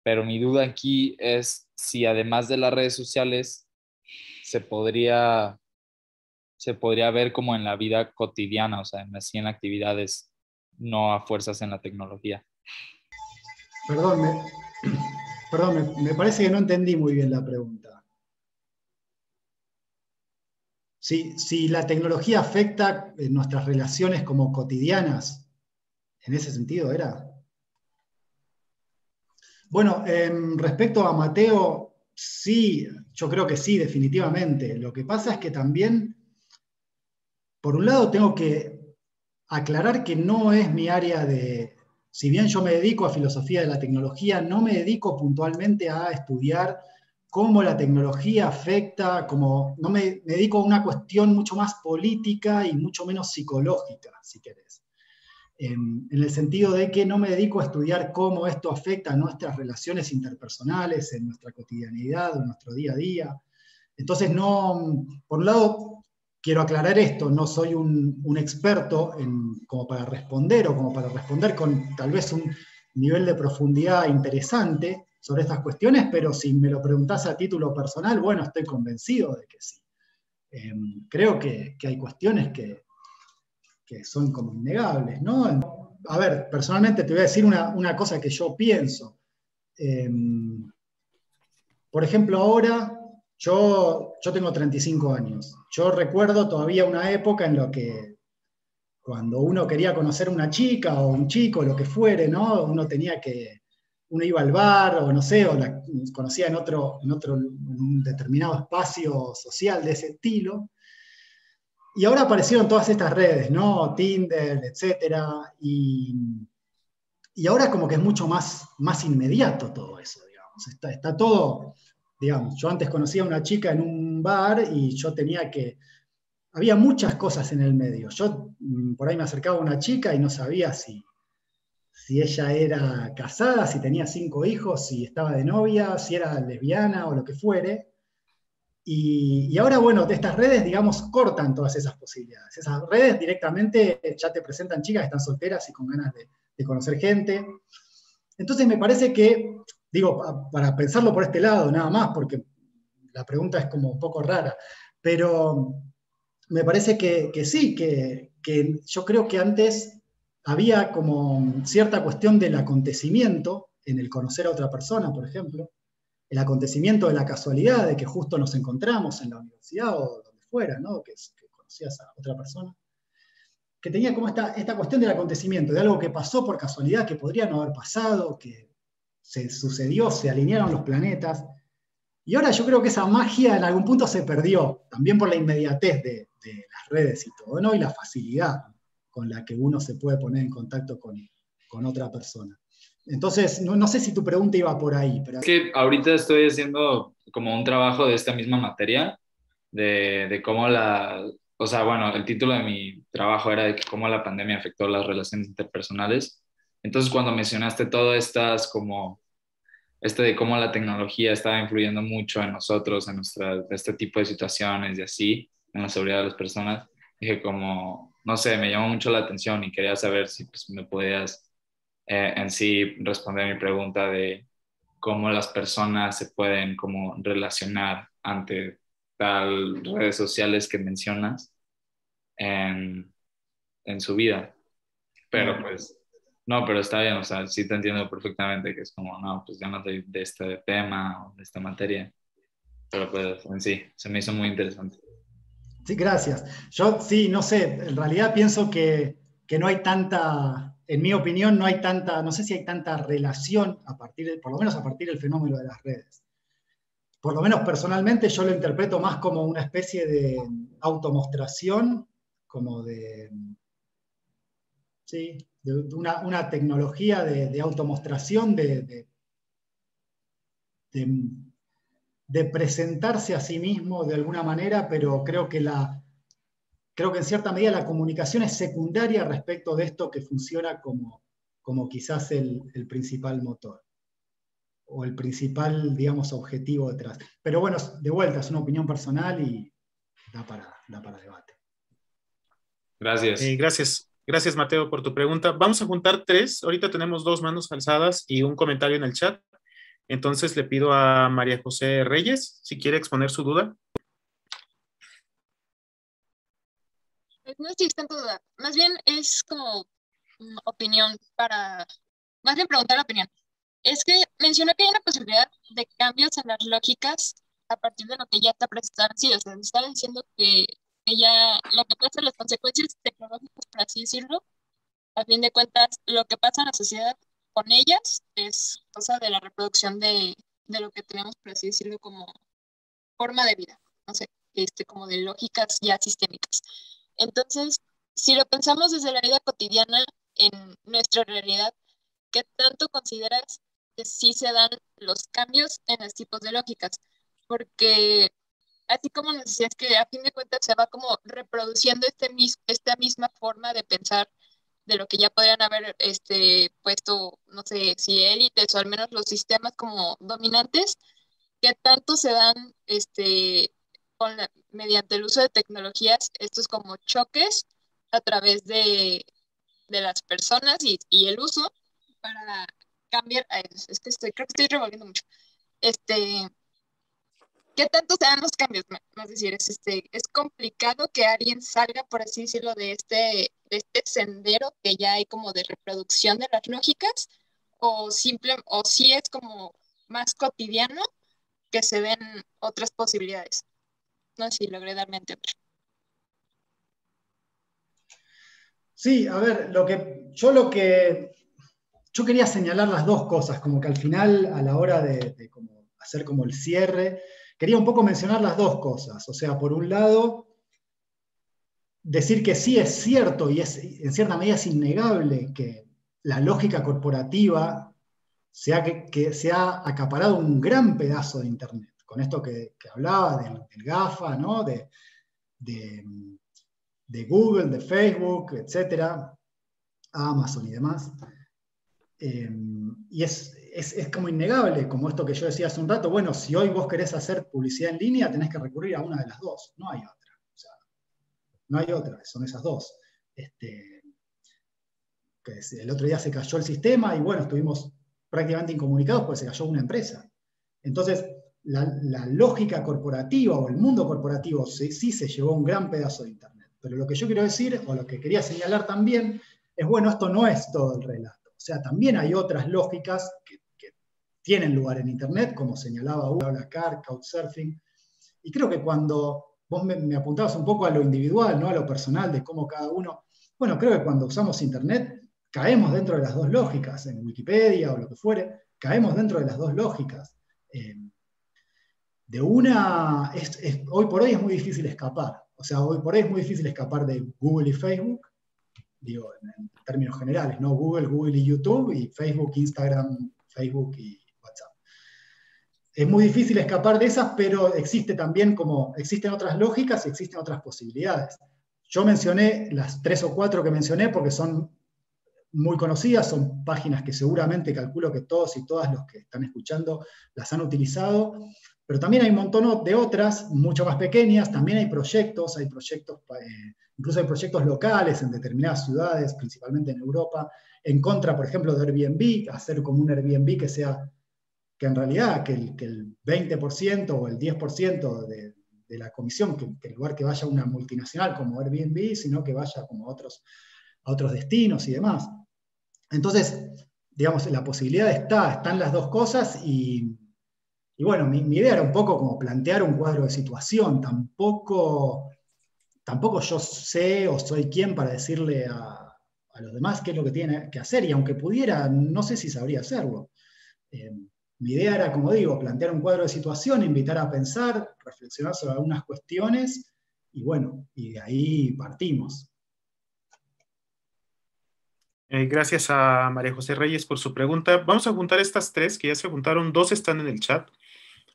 Speaker 3: Pero mi duda aquí es si además de las redes sociales se podría ver como en la vida cotidiana, o sea, así en actividades, no a fuerzas en la tecnología.
Speaker 2: Perdón, me parece que no entendí muy bien la pregunta. Si la tecnología afecta nuestras relaciones como cotidianas, ¿en ese sentido era? Bueno, respecto a Mateo, sí, yo creo que sí, definitivamente. Lo que pasa es que también, por un lado, tengo que aclarar que no es mi área de... Si bien yo me dedico a filosofía de la tecnología, no me dedico puntualmente a estudiar cómo la tecnología afecta, no me dedico a una cuestión mucho más política y mucho menos psicológica, si querés. En el sentido de que no me dedico a estudiar cómo esto afecta a nuestras relaciones interpersonales, en nuestra cotidianidad, en nuestro día a día. Entonces, no, por un lado, quiero aclarar esto, no soy un experto como para responder, o como para responder con tal vez un nivel de profundidad interesante sobre estas cuestiones, pero si me lo preguntás a título personal, bueno, estoy convencido de que sí. Creo que hay cuestiones que son como innegables, ¿no? A ver, personalmente te voy a decir una cosa que yo pienso. Por ejemplo, ahora yo tengo 35 años. Yo recuerdo todavía una época en la que cuando uno quería conocer a una chica o un chico, lo que fuere, ¿no? Uno iba al bar o no sé, o la conocía en un determinado espacio social de ese estilo. Y ahora aparecieron todas estas redes, ¿no? Tinder, etcétera, y ahora como que es mucho más inmediato todo eso, digamos. Está todo, digamos, yo antes conocía a una chica en un bar y había muchas cosas en el medio. Yo por ahí me acercaba a una chica y no sabía si ella era casada, si tenía 5 hijos, si estaba de novia, si era lesbiana o lo que fuere. Y ahora, bueno, de estas redes, digamos, cortan todas esas posibilidades. Esas redes directamente ya te presentan chicas que están solteras y con ganas de conocer gente. Entonces me parece que, digo, para pensarlo por este lado, nada más, porque la pregunta es como un poco rara, pero me parece que sí, que yo creo que antes había como cierta cuestión del acontecimiento en el conocer a otra persona, por ejemplo, el acontecimiento de la casualidad de que justo nos encontramos en la universidad o donde fuera, ¿no? Que conocías a otra persona, que tenía como esta cuestión del acontecimiento, de algo que pasó por casualidad, que podría no haber pasado, que se sucedió, se alinearon los planetas. Y ahora yo creo que esa magia en algún punto se perdió, también por la inmediatez de las redes y todo, ¿no? Y la facilidad con la que uno se puede poner en contacto con otra persona. Entonces, no sé si tu pregunta iba por ahí. Pero...
Speaker 3: Es que ahorita estoy haciendo como un trabajo de esta misma materia, de cómo o sea, bueno, el título de mi trabajo era de que cómo la pandemia afectó las relaciones interpersonales. Entonces, cuando mencionaste todo estas como de cómo la tecnología estaba influyendo mucho en nosotros, en este tipo de situaciones y así, en la seguridad de las personas, dije como, no sé, me llamó mucho la atención y quería saber si pues, me podías en sí responder mi pregunta de cómo las personas se pueden como relacionar ante tal redes sociales que mencionas en, en su vida. Pero pues, no, pero está bien, o sea, sí te entiendo perfectamente que es como, no, pues ya no de este tema o de esta materia, pero pues en sí, se me hizo muy interesante.
Speaker 2: Sí, gracias. Yo sí, no sé, en realidad pienso que no hay tanta, en mi opinión, no hay tanta, no sé si hay tanta relación por lo menos a partir del fenómeno de las redes. Por lo menos personalmente yo lo interpreto más como una especie de automostración, como sí, de una tecnología de automostración, de, de presentarse a sí mismo de alguna manera, pero creo que en cierta medida la comunicación es secundaria respecto de esto que funciona como quizás el principal motor o el principal, digamos, objetivo detrás. Pero bueno, de vuelta, es una opinión personal y da para debate.
Speaker 3: Gracias.
Speaker 1: Gracias, Mateo, por tu pregunta. Vamos a juntar tres. Ahorita tenemos dos manos alzadas y un comentario en el chat. Entonces le pido a María José Reyes si quiere exponer su duda.
Speaker 4: No existe duda. Más bien es como opinión más bien preguntar la opinión. Es que mencionó que hay una posibilidad de cambios en las lógicas a partir de lo que ya está preestablecido. O sea, está diciendo que ella, lo que pasa, las consecuencias tecnológicas, por así decirlo, a fin de cuentas, lo que pasa en la sociedad con ellas es cosa de la reproducción de lo que tenemos, por así decirlo, como forma de vida. No sé, como de lógicas ya sistémicas. Entonces, si lo pensamos desde la vida cotidiana, en nuestra realidad, ¿qué tanto consideras que sí se dan los cambios en los tipos de lógicas? Porque así como nos decías que a fin de cuentas se va como reproduciendo esta misma forma de pensar de lo que ya podrían haber puesto, no sé, si élites o al menos los sistemas como dominantes, ¿qué tanto se dan mediante el uso de tecnologías estos como choques a través de las personas y el uso para cambiar? Es que creo que estoy revolviendo mucho. ¿Qué tanto se dan los cambios? Es decir, es complicado que alguien salga, por así decirlo, de este sendero que ya hay como de reproducción de las lógicas, o sí es como más cotidiano que se den otras posibilidades. No sé si logré darme a entender.
Speaker 2: Sí, a ver, yo quería señalar las dos cosas, como que al final, a la hora de como hacer como el cierre, quería un poco mencionar las dos cosas. O sea, por un lado, decir que sí es cierto y en cierta medida es innegable que la lógica corporativa que se ha acaparado un gran pedazo de Internet. Con esto que hablaba del GAFA, ¿no? de Google, de Facebook, etcétera, Amazon y demás. Y es es como innegable, como esto que yo decía hace un rato, bueno, si hoy vos querés hacer publicidad en línea, tenés que recurrir a una de las dos, no hay otra. O sea, no hay otra, son esas dos. El otro día se cayó el sistema y bueno, estuvimos prácticamente incomunicados porque se cayó una empresa. Entonces, la lógica corporativa o el mundo corporativo sí se llevó un gran pedazo de Internet. Pero lo que yo quiero decir, o lo que quería señalar también, es bueno, esto no es todo el relato. O sea, también hay otras lógicas que tienen lugar en Internet, como señalaba Hugo, BlaBlaCar, Couchsurfing. Y creo que cuando vos me apuntabas un poco a lo individual, ¿no? A lo personal, de cómo cada uno... Bueno, creo que cuando usamos Internet caemos dentro de las dos lógicas, en Wikipedia o lo que fuere, caemos dentro de las dos lógicas. De una, hoy por hoy es muy difícil escapar. O sea, hoy por hoy es muy difícil escapar de Google y Facebook, digo, en términos generales, ¿no? Google y YouTube, y Facebook, Instagram, Facebook y WhatsApp. Es muy difícil escapar de esas, pero existe también existen otras lógicas y existen otras posibilidades. Yo mencioné las 3 o 4 que mencioné porque son muy conocidas, son páginas que seguramente calculo que todos y todas los que están escuchando las han utilizado, pero también hay un montón de otras, mucho más pequeñas, también hay proyectos, incluso hay proyectos locales en determinadas ciudades, principalmente en Europa, en contra, por ejemplo, de Airbnb, hacer como un Airbnb que en realidad que el 20% o el 10% de la comisión, que en lugar que vaya a una multinacional como Airbnb, sino que vaya como a otros destinos y demás. Entonces, digamos, la posibilidad están las dos cosas y bueno, mi idea era un poco como plantear un cuadro de situación. Tampoco yo sé o soy quien para decirle a los demás qué es lo que tienen que hacer, y aunque pudiera, no sé si sabría hacerlo. Mi idea era, como digo, plantear un cuadro de situación, invitar a pensar, reflexionar sobre algunas cuestiones, y bueno, y de ahí partimos.
Speaker 1: Gracias a María José Reyes por su pregunta. Vamos a juntar estas 3, que ya se juntaron. 2 están en el chat.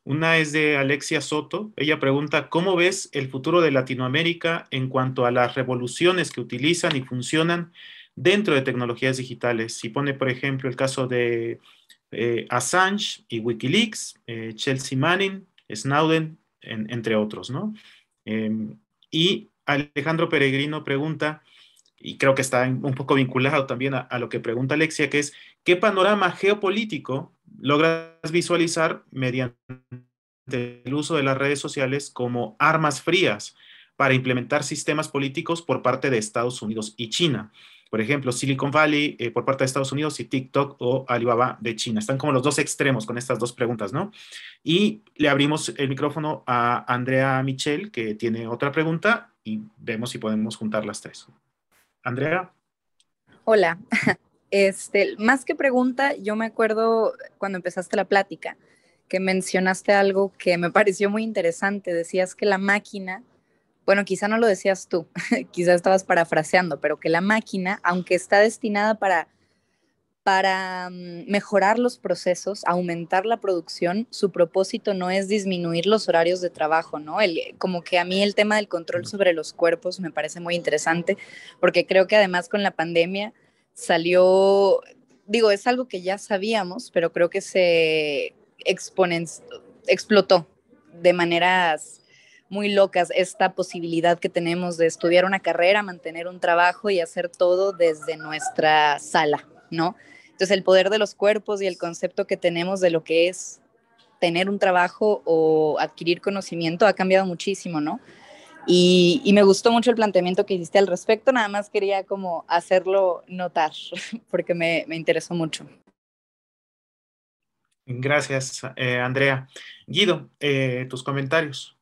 Speaker 1: Una es de Alexia Soto. Ella pregunta, ¿cómo ves el futuro de Latinoamérica en cuanto a las revoluciones que utilizan y funcionan dentro de tecnologías digitales? Y pone, por ejemplo, el caso de Assange y Wikileaks, Chelsea Manning, Snowden, entre otros, ¿no? Y Alejandro Peregrino pregunta, y creo que está un poco vinculado también a lo que pregunta Alexia, que es, ¿qué panorama geopolítico logras visualizar mediante el uso de las redes sociales como armas frías para implementar sistemas políticos por parte de Estados Unidos y China? Por ejemplo, Silicon Valley por parte de Estados Unidos y TikTok o Alibaba de China. Están como los dos extremos con estas dos preguntas, ¿no? Y le abrimos el micrófono a Andrea Michel, que tiene otra pregunta, y vemos si podemos juntar las 3. Andrea.
Speaker 5: Hola. Más que pregunta, yo me acuerdo cuando empezaste la plática que mencionaste algo que me pareció muy interesante. Decías que la máquina, bueno, quizá no lo decías tú, quizá estabas parafraseando, pero que la máquina, aunque está destinada para mejorar los procesos, aumentar la producción, su propósito no es disminuir los horarios de trabajo, ¿no? Como que a mí el tema del control sobre los cuerpos me parece muy interesante, porque creo que además con la pandemia salió, digo, es algo que ya sabíamos, pero creo que se explotó de maneras muy locas esta posibilidad que tenemos de estudiar una carrera, mantener un trabajo y hacer todo desde nuestra sala, ¿no? Entonces el poder de los cuerpos y el concepto que tenemos de lo que es tener un trabajo o adquirir conocimiento ha cambiado muchísimo, ¿no? Y me gustó mucho el planteamiento que hiciste al respecto, nada más quería como hacerlo notar, porque me interesó mucho.
Speaker 1: Gracias, Andrea. Guido, tus comentarios.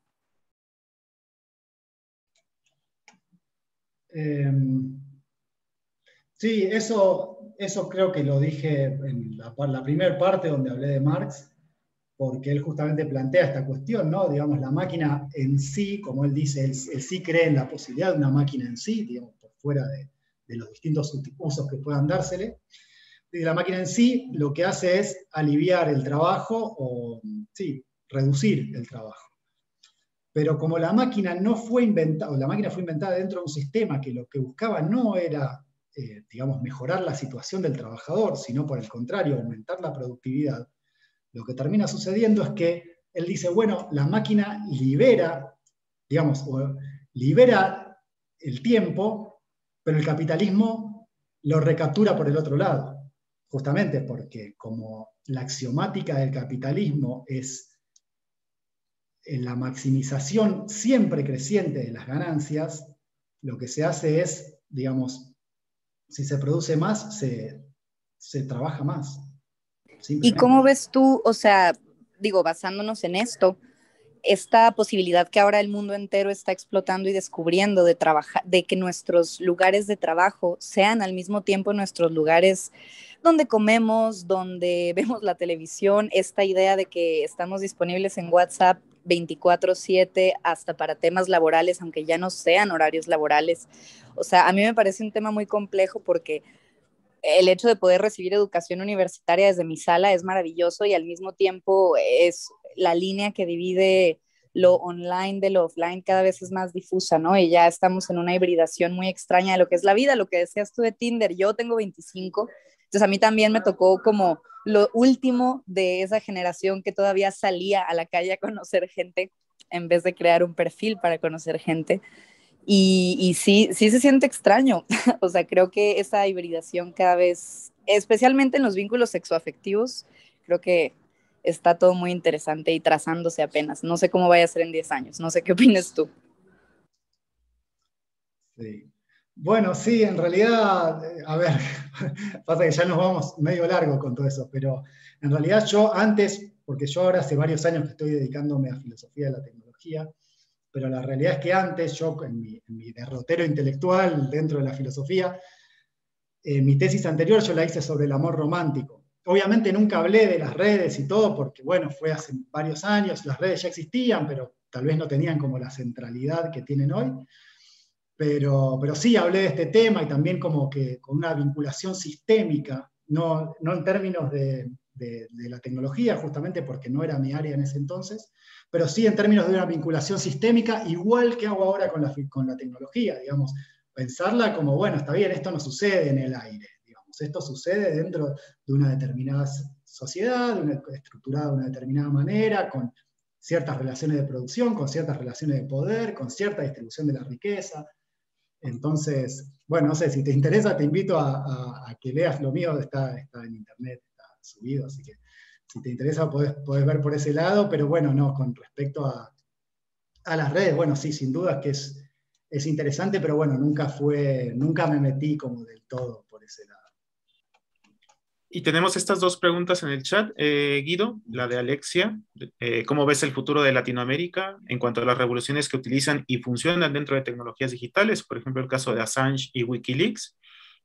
Speaker 2: Sí, eso creo que lo dije en la primera parte donde hablé de Marx, porque él justamente plantea esta cuestión, ¿no? Digamos, la máquina en sí, como él dice, él sí cree en la posibilidad de una máquina en sí, digamos, por fuera de los distintos usos que puedan dársele. Y la máquina en sí lo que hace es aliviar el trabajo o, sí, reducir el trabajo. Pero como la máquina no fue inventada, o la máquina fue inventada dentro de un sistema que lo que buscaba no era digamos, mejorar la situación del trabajador, sino por el contrario, aumentar la productividad, lo que termina sucediendo es que él dice, bueno, la máquina libera, digamos, libera el tiempo, pero el capitalismo lo recaptura por el otro lado, justamente porque como la axiomática del capitalismo es la maximización siempre creciente de las ganancias, lo que se hace es, digamos, si se produce más, se trabaja más.
Speaker 5: ¿Y cómo ves tú, o sea, digo, basándonos en esto, esta posibilidad que ahora el mundo entero está explotando y descubriendo de trabajar, de que nuestros lugares de trabajo sean al mismo tiempo nuestros lugares donde comemos, donde vemos la televisión, esta idea de que estamos disponibles en WhatsApp 24/7 hasta para temas laborales, aunque ya no sean horarios laborales? O sea, a mí me parece un tema muy complejo porque el hecho de poder recibir educación universitaria desde mi sala es maravilloso y al mismo tiempo es la línea que divide lo online de lo offline cada vez es más difusa, ¿no? Y ya estamos en una hibridación muy extraña de lo que es la vida, lo que decías tú de Tinder. Yo tengo 25, entonces a mí también me tocó como lo último de esa generación que todavía salía a la calle a conocer gente en vez de crear un perfil para conocer gente. Y sí, sí se siente extraño. O sea, creo que esa hibridación cada vez, especialmente en los vínculos sexoafectivos, creo que está todo muy interesante y trazándose apenas. No sé cómo vaya a ser en 10 años. No sé qué opinas tú.
Speaker 2: Sí. Bueno, sí, en realidad, a ver, pasa que ya nos vamos medio largo con todo eso, pero en realidad yo antes, porque yo ahora hace varios años que estoy dedicándome a filosofía de la tecnología, pero la realidad es que antes yo, en mi derrotero intelectual dentro de la filosofía, mi tesis anterior yo la hice sobre el amor romántico. Obviamente nunca hablé de las redes y todo, porque bueno, fue hace varios años, las redes ya existían, pero tal vez no tenían como la centralidad que tienen hoy. Pero sí hablé de este tema y también como que con una vinculación sistémica, no en términos de la tecnología, justamente porque no era mi área en ese entonces, pero sí en términos de una vinculación sistémica, igual que hago ahora con la tecnología, digamos, pensarla como, bueno, está bien, esto no sucede en el aire, digamos, esto sucede dentro de una determinada sociedad, estructurada de una determinada manera, con ciertas relaciones de producción, con ciertas relaciones de poder, con cierta distribución de la riqueza. Entonces, bueno, no sé, si te interesa, te invito a que leas lo mío, está en internet, está subido, así que si te interesa podés ver por ese lado, pero bueno, no, con respecto a las redes, bueno, sí, sin duda que es interesante, pero bueno, nunca me metí como del todo por ese lado.
Speaker 1: Y tenemos estas dos preguntas en el chat, Guido, la de Alexia. ¿Cómo ves el futuro de Latinoamérica en cuanto a las revoluciones que utilizan y funcionan dentro de tecnologías digitales? Por ejemplo, el caso de Assange y Wikileaks.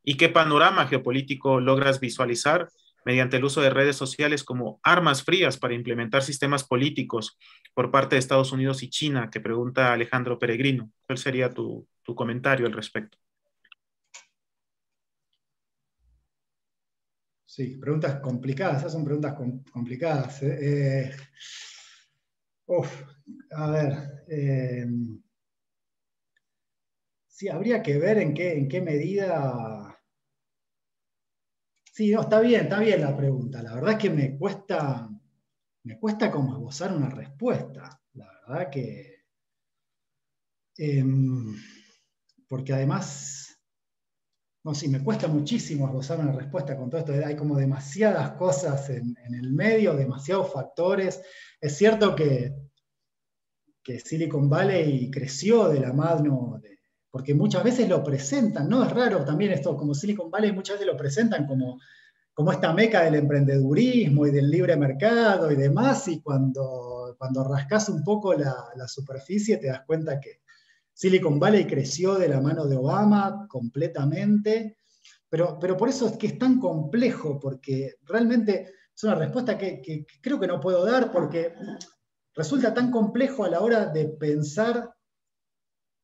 Speaker 1: ¿Y qué panorama geopolítico logras visualizar mediante el uso de redes sociales como armas frías para implementar sistemas políticos por parte de Estados Unidos y China? Que pregunta Alejandro Peregrino. ¿Cuál sería tu comentario al respecto?
Speaker 2: Sí, preguntas complicadas, esas son preguntas complicadas. A ver, sí, habría que ver en qué medida... Sí, no, está bien la pregunta. La verdad es que me cuesta como esbozar una respuesta. La verdad que... porque además... No, sí, me cuesta muchísimo esbozar una respuesta con todo esto. Hay como demasiadas cosas en el medio, demasiados factores. Es cierto que Silicon Valley creció de la mano, porque muchas veces lo presentan, ¿no? Es raro también esto, como Silicon Valley muchas veces lo presentan como esta meca del emprendedurismo y del libre mercado y demás, y cuando rascas un poco la superficie te das cuenta que Silicon Valley creció de la mano de Obama completamente, pero por eso es que es tan complejo, porque realmente es una respuesta que creo que no puedo dar, porque resulta tan complejo a la hora de pensar,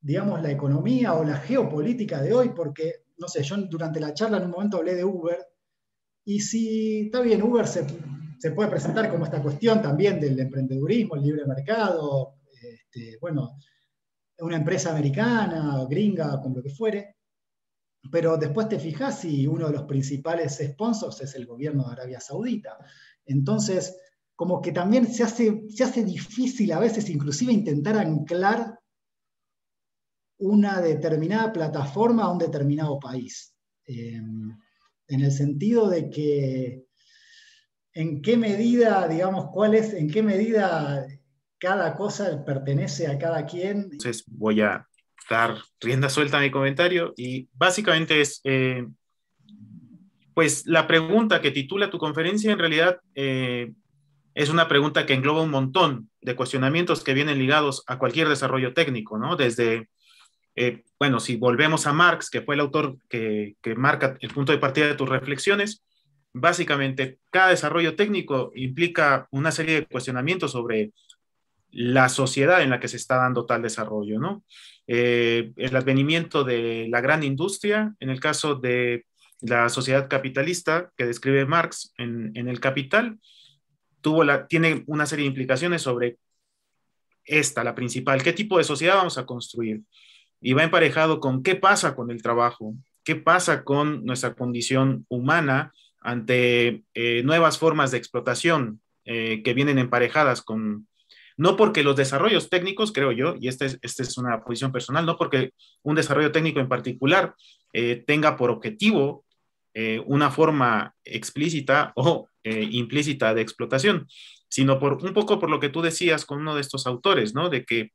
Speaker 2: digamos, la economía o la geopolítica de hoy, porque, no sé, yo durante la charla en un momento hablé de Uber, y si está bien, Uber se puede presentar como esta cuestión también del emprendedurismo, el libre mercado, bueno, una empresa americana, gringa, como lo que fuere, pero después te fijas y uno de los principales sponsors es el gobierno de Arabia Saudita. Entonces, como que también se hace difícil a veces inclusive intentar anclar una determinada plataforma a un determinado país. En el sentido de que en qué medida, digamos, en qué medida cada cosa pertenece a cada quien.
Speaker 1: Entonces voy a dar rienda suelta a mi comentario y básicamente es, pues la pregunta que titula tu conferencia en realidad es una pregunta que engloba un montón de cuestionamientos que vienen ligados a cualquier desarrollo técnico, ¿no? Desde, bueno, si volvemos a Marx, que fue el autor que marca el punto de partida de tus reflexiones, básicamente cada desarrollo técnico implica una serie de cuestionamientos sobre la sociedad en la que se está dando tal desarrollo, ¿no? El advenimiento de la gran industria, en el caso de la sociedad capitalista que describe Marx en El Capital, tiene una serie de implicaciones sobre la principal, qué tipo de sociedad vamos a construir. Y va emparejado con qué pasa con el trabajo, qué pasa con nuestra condición humana ante nuevas formas de explotación que vienen emparejadas con, no porque los desarrollos técnicos, creo yo, y esta es una posición personal, no porque un desarrollo técnico en particular tenga por objetivo una forma explícita o implícita de explotación, sino un poco por lo que tú decías con uno de estos autores, ¿no? De que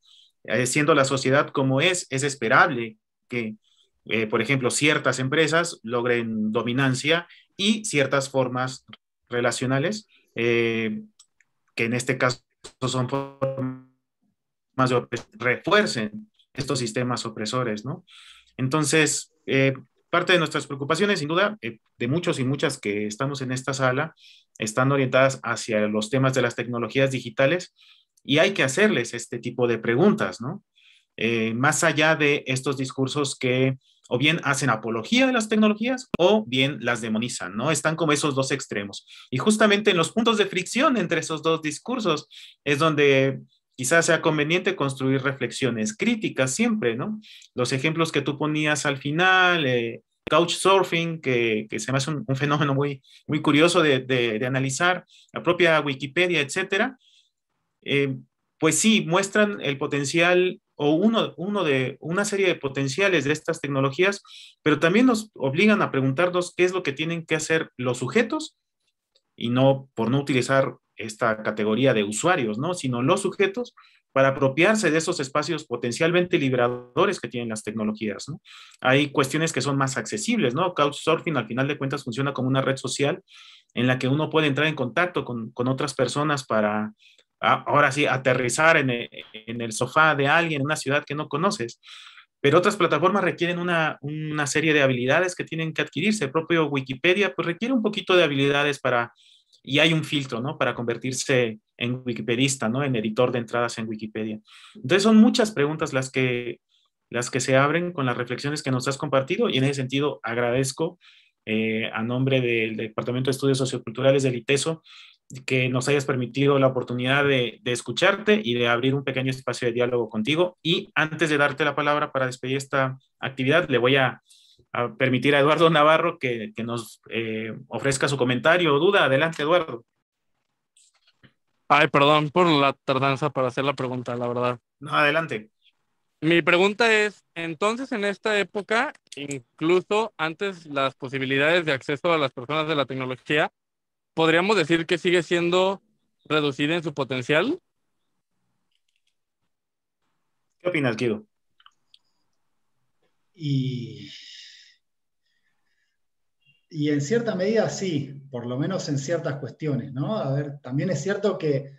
Speaker 1: siendo la sociedad como es esperable que, por ejemplo, ciertas empresas logren dominancia y ciertas formas relacionales, que en este caso son formas de refuercen estos sistemas opresores, ¿no? Entonces, parte de nuestras preocupaciones, sin duda, de muchos y muchas que estamos en esta sala, están orientadas hacia los temas de las tecnologías digitales y hay que hacerles este tipo de preguntas, ¿no? Más allá de estos discursos que o bien hacen apología de las tecnologías o bien las demonizan, ¿no? Están como esos dos extremos. Y justamente en los puntos de fricción entre esos dos discursos es donde quizás sea conveniente construir reflexiones críticas siempre, ¿no? Los ejemplos que tú ponías al final, Couchsurfing, que se me hace un fenómeno muy, muy curioso de analizar, la propia Wikipedia, etcétera, pues sí, muestran el potencial o una serie de potenciales de estas tecnologías, pero también nos obligan a preguntarnos qué es lo que tienen que hacer los sujetos, y no por no utilizar esta categoría de usuarios, ¿no? Sino los sujetos para apropiarse de esos espacios potencialmente liberadores que tienen las tecnologías, ¿no? Hay cuestiones que son más accesibles, ¿no? Couchsurfing, al final de cuentas, funciona como una red social en la que uno puede entrar en contacto con otras personas para, ahora sí, aterrizar en el sofá de alguien en una ciudad que no conoces. Pero otras plataformas requieren una serie de habilidades que tienen que adquirirse. El propio Wikipedia pues requiere un poquito de habilidades y hay un filtro, ¿no? Para convertirse en wikipedista, ¿no? En editor de entradas en Wikipedia. Entonces son muchas preguntas las que se abren con las reflexiones que nos has compartido y en ese sentido agradezco a nombre del Departamento de Estudios Socioculturales del ITESO que nos hayas permitido la oportunidad de escucharte y de abrir un pequeño espacio de diálogo contigo. Y antes de darte la palabra para despedir esta actividad, le voy a permitir a Eduardo Navarro que nos ofrezca su comentario o duda. Adelante, Eduardo.
Speaker 6: Ay, perdón por la tardanza para hacer la pregunta, la verdad.
Speaker 1: No, adelante.
Speaker 6: Mi pregunta es, entonces en esta época, incluso antes las posibilidades de acceso a las personas de la tecnología, ¿podríamos decir que sigue siendo reducida en su potencial?
Speaker 1: ¿Qué opinas, Guido?
Speaker 2: Y en cierta medida sí, por lo menos en ciertas cuestiones, ¿no? A ver, también es cierto que,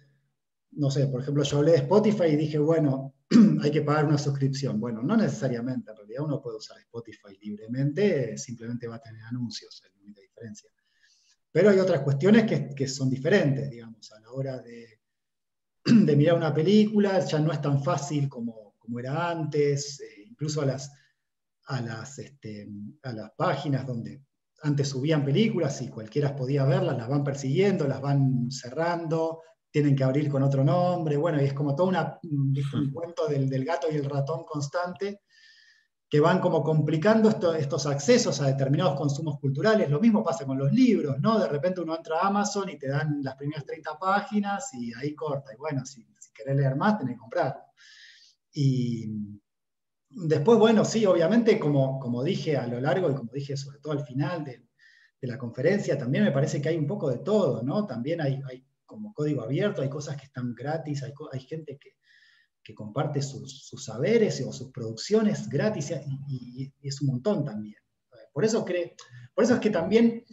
Speaker 2: no sé, por ejemplo, yo hablé de Spotify y dije, bueno, hay que pagar una suscripción. Bueno, no necesariamente, en realidad uno puede usar Spotify libremente, simplemente va a tener anuncios, es la única diferencia. Pero hay otras cuestiones que son diferentes, digamos, a la hora de mirar una película, ya no es tan fácil como era antes, incluso a las páginas donde antes subían películas y cualquiera podía verlas, las van persiguiendo, las van cerrando, tienen que abrir con otro nombre, bueno, y es como todo un cuento del gato y el ratón constante, que van como complicando estos accesos a determinados consumos culturales. Lo mismo pasa con los libros, ¿no? De repente uno entra a Amazon y te dan las primeras 30 páginas y ahí corta. Y bueno, si querés leer más, tenés que comprar. Y después, bueno, sí, obviamente, como dije a lo largo y como dije sobre todo al final de la conferencia, también me parece que hay un poco de todo, ¿no? También hay como código abierto, hay cosas que están gratis, hay gente que comparte sus saberes o sus producciones gratis, y es un montón también. Por eso es que también,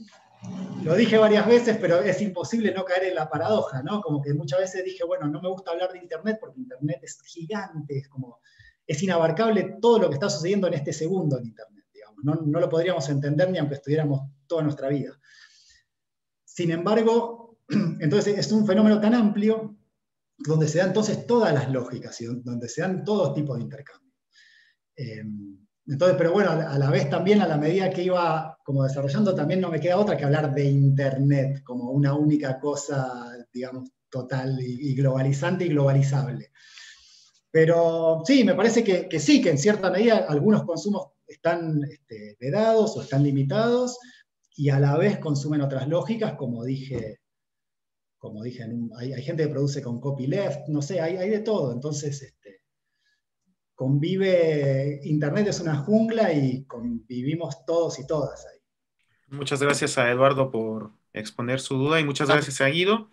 Speaker 2: lo dije varias veces, pero es imposible no caer en la paradoja, ¿no? Como que muchas veces dije, bueno, no me gusta hablar de Internet porque Internet es gigante, es inabarcable todo lo que está sucediendo en este segundo en Internet, digamos. No lo podríamos entender ni aunque estuviéramos toda nuestra vida. Sin embargo, entonces es un fenómeno tan amplio donde se dan entonces todas las lógicas y donde se dan todos tipos de intercambio. Entonces, pero bueno, a la vez también, a la medida que iba como desarrollando, también no me queda otra que hablar de Internet como una única cosa, digamos, total y globalizante y globalizable. Pero sí, me parece que sí, que en cierta medida algunos consumos están vedados o están limitados, y a la vez consumen otras lógicas, como dije, hay gente que produce con copyleft, no sé, hay de todo. Entonces, Internet es una jungla y convivimos todos y todas ahí.
Speaker 1: Muchas gracias a Eduardo por exponer su duda y muchas gracias a Guido.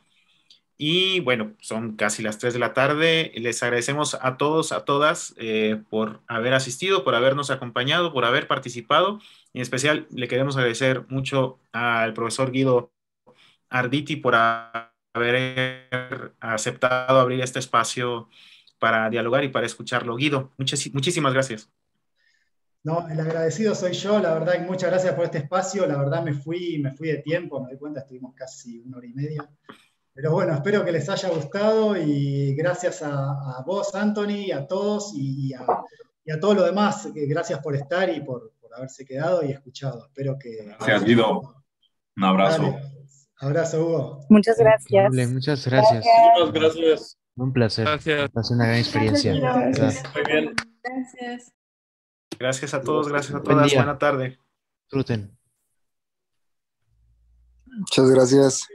Speaker 1: Y bueno, son casi las 3 de la tarde. Les agradecemos a todos, a todas, por haber asistido, por habernos acompañado, por haber participado. En especial, le queremos agradecer mucho al profesor Guido Arditi por haber aceptado abrir este espacio para dialogar y para escucharlo. Guido, muchísimas gracias.
Speaker 2: No, el agradecido soy yo, la verdad, y muchas gracias por este espacio. La verdad me fui de tiempo, me di cuenta, estuvimos casi 1 hora y media. Pero bueno, espero que les haya gustado, y gracias a vos, Anthony, a todos y a todo lo demás. Gracias por estar y por haberse quedado y escuchado. Espero que...
Speaker 7: Gracias, Guido. Un abrazo.
Speaker 2: Dale. Abrazo, Hugo.
Speaker 5: Muchas gracias.
Speaker 8: Muchas gracias.
Speaker 6: Muchas gracias.
Speaker 8: Un placer.
Speaker 6: Gracias.
Speaker 8: Ha sido una gran experiencia.
Speaker 9: Gracias.
Speaker 6: Muy bien.
Speaker 9: Gracias.
Speaker 1: Gracias a todos, gracias a
Speaker 8: Buen
Speaker 1: todas.
Speaker 8: día.
Speaker 1: Buena tarde.
Speaker 8: Disfruten.
Speaker 10: Muchas gracias.